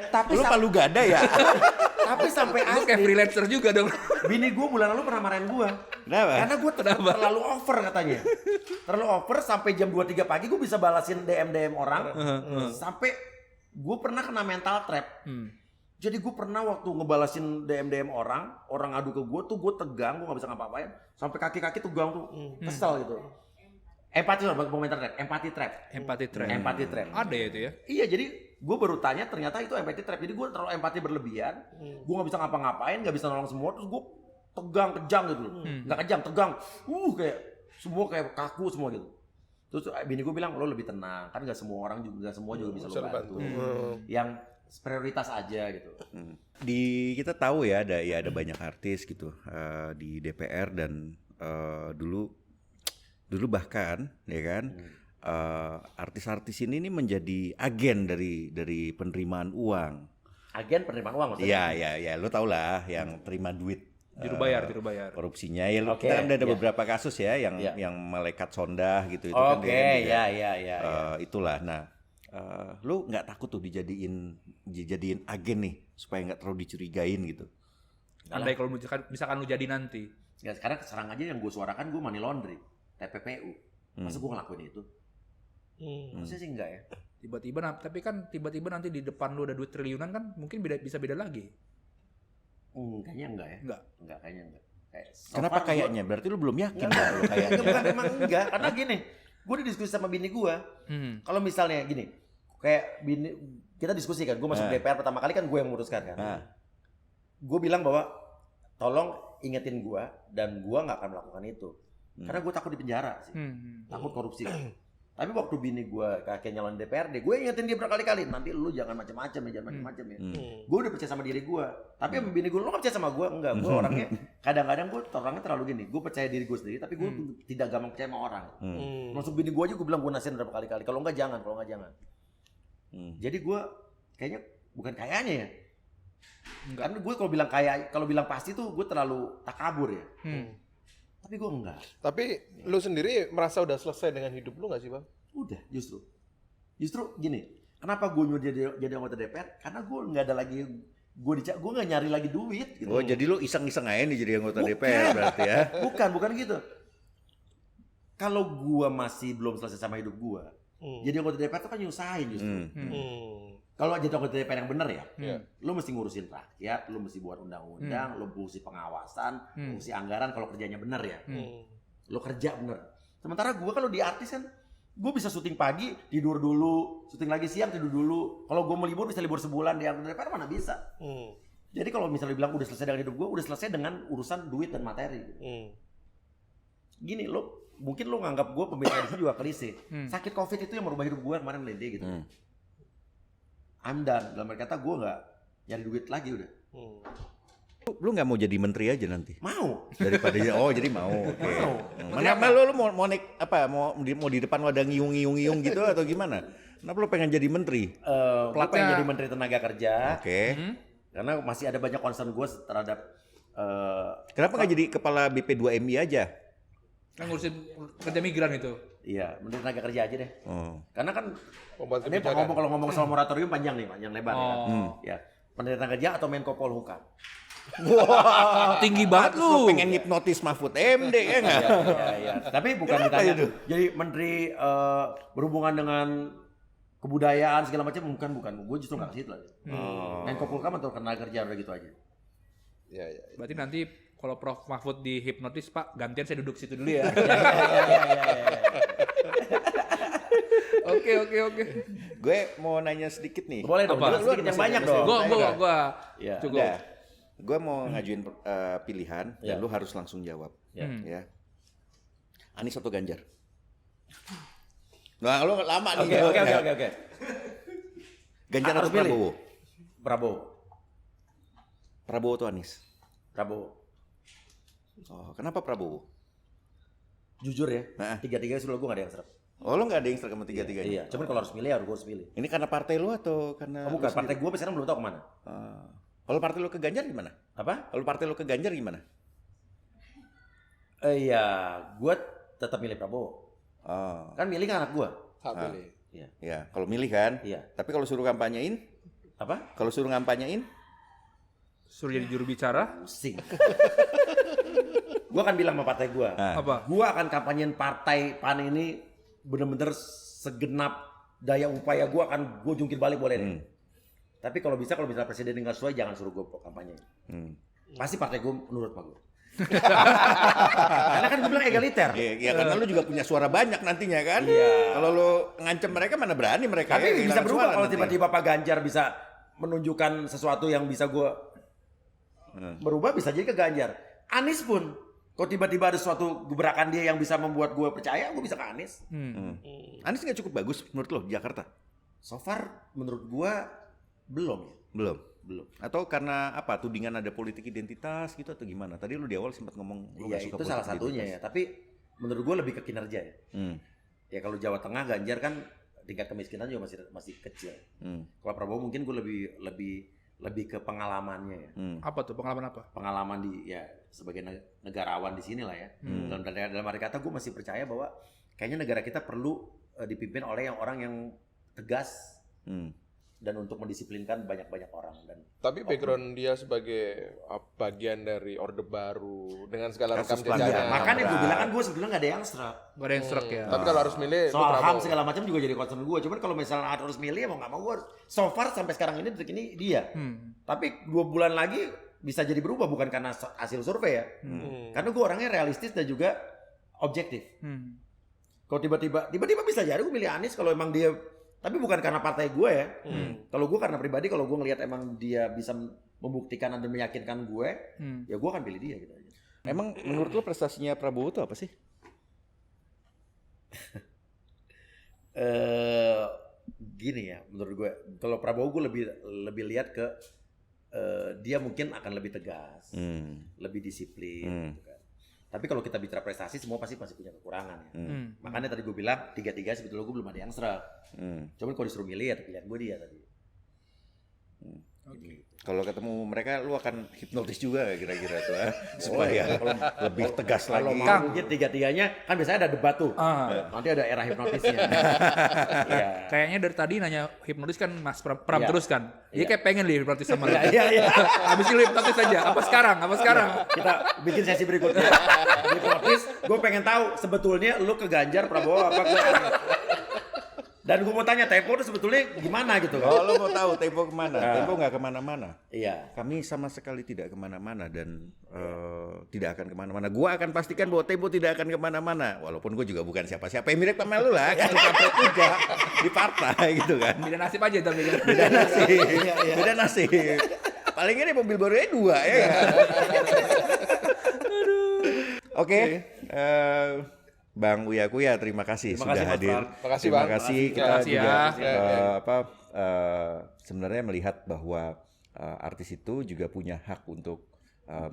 Tapi lu palu gada ya? Tapi sampai lu kayak freelancer juga dong. Bini gue bulan lalu pernah marahin gue. Kenapa? Karena gue terlalu over katanya. Terlalu over sampai jam 2-3 pagi gue bisa balasin DM orang. Sampai gue pernah kena mental trap. Jadi gue pernah waktu ngebalasin DM orang adu ke gue tuh gue tegang, gue nggak bisa ngapa-ngapain, sampai kaki-kaki tegang tuh, kesel gitu. Empati trap. Ada ya itu ya? Iya, jadi gue baru tanya ternyata itu empati trap. Jadi gue terlalu empati berlebihan, gue nggak bisa ngapa-ngapain, nggak bisa nolong semua, terus gue kejang gitu loh. Nggak kejang, tegang. Kayak semua kayak kaku semua gitu. Terus bini gue bilang, lo lebih tenang, kan nggak semua orang juga, nggak semua juga bisa lo bantu. Yang prioritas aja gitu. Kita tahu ya ada banyak artis gitu di DPR dan dulu bahkan ya kan artis-artis ini nih menjadi agen dari penerimaan uang. Agen penerimaan uang maksudnya? Iya, lo tau lah yang terima duit. Tiru bayar. Korupsinya ya, kita ada beberapa kasus ya yang malaikat sondah gitu itu kan. Itulah. Nah, lu nggak takut tuh dijadiin agen nih supaya nggak terlalu dicurigain gitu? Andai kalau misalkan lu jadi nanti. Ya sekarang serang aja yang gue suarakan gue money laundry, TPPU. Masa gue ngelakuin itu? Maksudnya sih enggak ya. Tiba-tiba nanti di depan lu ada duit triliunan kan mungkin bisa beda lagi. Kayaknya enggak ya. Enggak, kayaknya enggak. Kenapa kayaknya? Berarti lu belum yakin kalau kayaknya. Bukan memang enggak, karena gini, gue udah diskusi sama bini gue. Kalau misalnya gini, kayak bini kita diskusi kan, gue masuk DPR pertama kali kan gue yang memutuskan kan. Gue bilang bahwa tolong ingetin gue dan gue nggak akan melakukan itu, karena gue takut di penjara sih, takut korupsi. Tapi waktu bini gue kakek nyalon DPRD, gue ingetin dia berkali-kali, nanti lu jangan macam-macam ya. Gue udah percaya sama diri gue, tapi sama bini gue, lu nggak percaya sama gue? Enggak, gue orangnya kadang-kadang gue orangnya terlalu gini, gue percaya diri gue sendiri, tapi gue tidak gampang percaya sama orang. Masuk bini gue aja gue bilang gue nasihin berapa kali-kali, kalau nggak jangan. Jadi gue kayaknya bukan kayaknya ya. Karena gue kalau bilang pasti tuh gue terlalu takabur ya. Tapi gue enggak. Tapi lu sendiri merasa udah selesai dengan hidup lu nggak sih, Bang? Udah, justru gini. Kenapa gue nyuruh jadi anggota DPR? Karena gue nggak ada lagi, gue nggak nyari lagi duit. Gitu. Oh, jadi lu iseng-iseng aja nih jadi anggota DPR berarti ya? Bukan gitu. Kalau gue masih belum selesai sama hidup gue, jadi anggota DPR itu kan nyusahin justru. Kalau jadi anggota DPR yang benar ya, lu mesti ngurusin rakyat, lu mesti buat undang-undang, lu mesti pengawasan, lu mesti anggaran kalau kerjanya benar ya. Lu kerja bener. Sementara gue kalau di artis kan, gue bisa syuting pagi, tidur dulu, syuting lagi siang, tidur dulu. Kalau gue mau libur bisa libur sebulan, di anggota DPR mana bisa. Jadi kalau misalnya bilang udah selesai dengan hidup gue, udah selesai dengan urusan duit dan materi. Gini, mungkin lo nganggap gue pembicaraan itu juga klise. Sakit COVID itu yang merubah hidup gue kemarin Lede gitu. I'm done. Dalam kata gue nggak nyari duit lagi udah. Lu nggak mau jadi menteri aja nanti? Mau. Daripada jadi mau. Okay. Kenapa lu mau naik apa? Mau di depan ada ngiyung gitu atau gimana? Kenapa lu pengen jadi menteri? Gue pengen jadi menteri tenaga kerja. Oke. Karena masih ada banyak concern gue terhadap. Kenapa nggak jadi kepala BP2MI aja? Kan ngurusin kerja migran itu. Iya, menteri tenaga kerja aja deh. Karena kan ini kalau ngomong soal moratorium panjang lebar ya. Menteri tenaga kerja atau Menko Polhukam. Wah, tinggi banget lu. Pengen hipnotis Mahfud MD ya nggak? Iya. Tapi bukan ditanya itu. Jadi menteri berhubungan dengan kebudayaan segala macam bukan. Gue justru nggak ke situ lagi. Menko Polhukam atau tenaga kerja udah gitu aja. Iya. Berarti nanti kalau Prof Mahfud dihipnotis, Pak, gantian saya duduk situ dulu ya. Oke. Gue mau nanya sedikit nih. Boleh dong, sedikit yang banyak dong. Gua. Cukup. Gue mau ngajuin pilihan dan lu harus langsung jawab. Ya. Anies atau Ganjar? Nah, lu lama nih. Oke. Ganjar atau Prabowo? Prabowo atau Anies? Prabowo. Oh, kenapa Prabowo? Jujur ya, tiga-tiganya sudah gue gak ada yang serap. Oh, lo gak ada yang serap sama tiga-tiganya? Iya, cuman kalau harus pilih gue harus pilih. Ini karena partai lo atau karena... bukan, partai gue sekarang belum tahu kemana. Kalau partai lo ke Ganjar gimana? Apa? Kalau partai lo ke Ganjar gimana? Iya, gue tetap milih Prabowo. Kan milih kan anak gue. Hak pilih. Iya, kalau milih kan? Iya. Tapi kalau suruh kampanyein? Apa? Kalau suruh kampanyein? Suruh jadi juru bicara? Pusing. Gue akan bilang sama partai gue. Apa? Gue akan kampanyein partai PAN ini bener-bener segenap daya upaya gue akan gue jungkir balik boleh deh. Tapi kalau misalnya presiden nggak sesuai, jangan suruh gue kampanye. Pasti partai gue menurut gue. Karena kan gue bilang egaliter. Iya, karena lu juga punya suara banyak nantinya kan. Kalau lu ngancem mereka mana berani mereka. Tapi bisa berubah kalau tiba-tiba Pak Ganjar bisa menunjukkan sesuatu yang bisa gue berubah, bisa jadi ke Ganjar. Anies pun, kalau tiba-tiba ada suatu gebrakan dia yang bisa membuat gue percaya, gue bisa ke Anies. Anies nggak cukup bagus menurut lo di Jakarta? So far menurut gue belum. Atau karena apa? Tudingan ada politik identitas gitu atau gimana? Tadi lu di awal sempat ngomong lu nggak suka itu salah satunya ya. Tapi menurut gue lebih ke kinerja ya. Ya kalau Jawa Tengah Ganjar kan tingkat kemiskinan juga masih kecil. Kalau Prabowo mungkin gue lebih ke pengalamannya ya. Apa tuh pengalaman apa? Pengalaman sebagai negarawan di sini lah ya. Dalam arti kata gue masih percaya bahwa kayaknya negara kita perlu dipimpin oleh orang yang tegas. Dan untuk mendisiplinkan banyak-banyak orang. Tapi background dia sebagai bagian dari Orde Baru dengan segala rekam jejaknya. Makanya gue bilang kan gue sebetulnya nggak ada yang serak. Gak ada yang serak ya. Tapi kalau harus milih, soal HAM segala macam juga jadi concern gue. Cuman kalau misalnya harus milih, mau nggak mau gue so far sampai sekarang ini detik ini dia. Tapi 2 bulan lagi bisa jadi berubah, bukan karena hasil survei ya. Karena gue orangnya realistis dan juga objektif. Kalau tiba-tiba bisa jadi gue milih Anies kalau emang dia. Tapi bukan karena partai gue ya. Kalau gue karena pribadi, kalau gue ngelihat emang dia bisa membuktikan dan meyakinkan gue, ya gue akan pilih dia gitu aja. Emang menurut lo prestasinya Prabowo itu apa sih? Gini ya, menurut gue, kalau Prabowo gue lebih lihat ke dia mungkin akan lebih tegas, lebih disiplin. Gitu kan. Tapi kalau kita bicara prestasi, semua pasti masih punya kekurangan. Ya. Makanya tadi gue bilang 3-3 sebetulnya gue belum ada yang serak. Cuman kalau disuruh milih ya pilihan gue dia tadi. Kalau ketemu mereka, lu akan hipnotis juga kira-kira tuh, supaya lebih tegas lagi. Kalau mau mungkin 3-3-nya kan biasanya ada debat tuh. Nanti ada era hipnotisnya. Kayaknya dari tadi nanya hipnotis kan Mas Pram terus kan. Dia kayak pengen hipnotis sama lu. Iya. Habis itu hipnotis aja. Apa sekarang? Kita bikin sesi berikutnya. Hipnotis, gue pengen tahu sebetulnya lu ke Ganjar, Prabowo apa ke Dan gue mau tanya Tempo itu sebetulnya gimana gitu kan? Oh, lo mau tahu Tempo kemana? Tempo nggak kemana-mana. Iya. Kami sama sekali tidak kemana-mana dan tidak akan kemana-mana. Gue akan pastikan bahwa Tempo tidak akan kemana-mana. Walaupun gue juga bukan siapa-siapa. Mirip sama lu lah. Kampret juga di partai gitu kan. Beda nasib aja tapi. Beda nasib. Paling ini mobil barunya 2 ya kan? Oke. Bang Uya Kuya, terima kasih sudah hadir. Terima kasih Kita juga ya. sebenarnya melihat bahwa artis itu juga punya hak untuk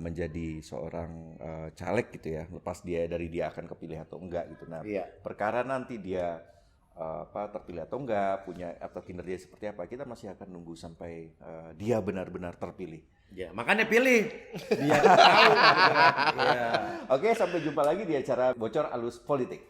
menjadi seorang caleg gitu ya, lepas dia akan kepilih atau enggak gitu. Nah, perkara nanti dia terpilih atau enggak, punya atau kinerja seperti apa, kita masih akan nunggu sampai dia benar-benar terpilih. Ya, makanya pilih. Biar tahu. Oke, sampai jumpa lagi di acara Bocor Alus Politik.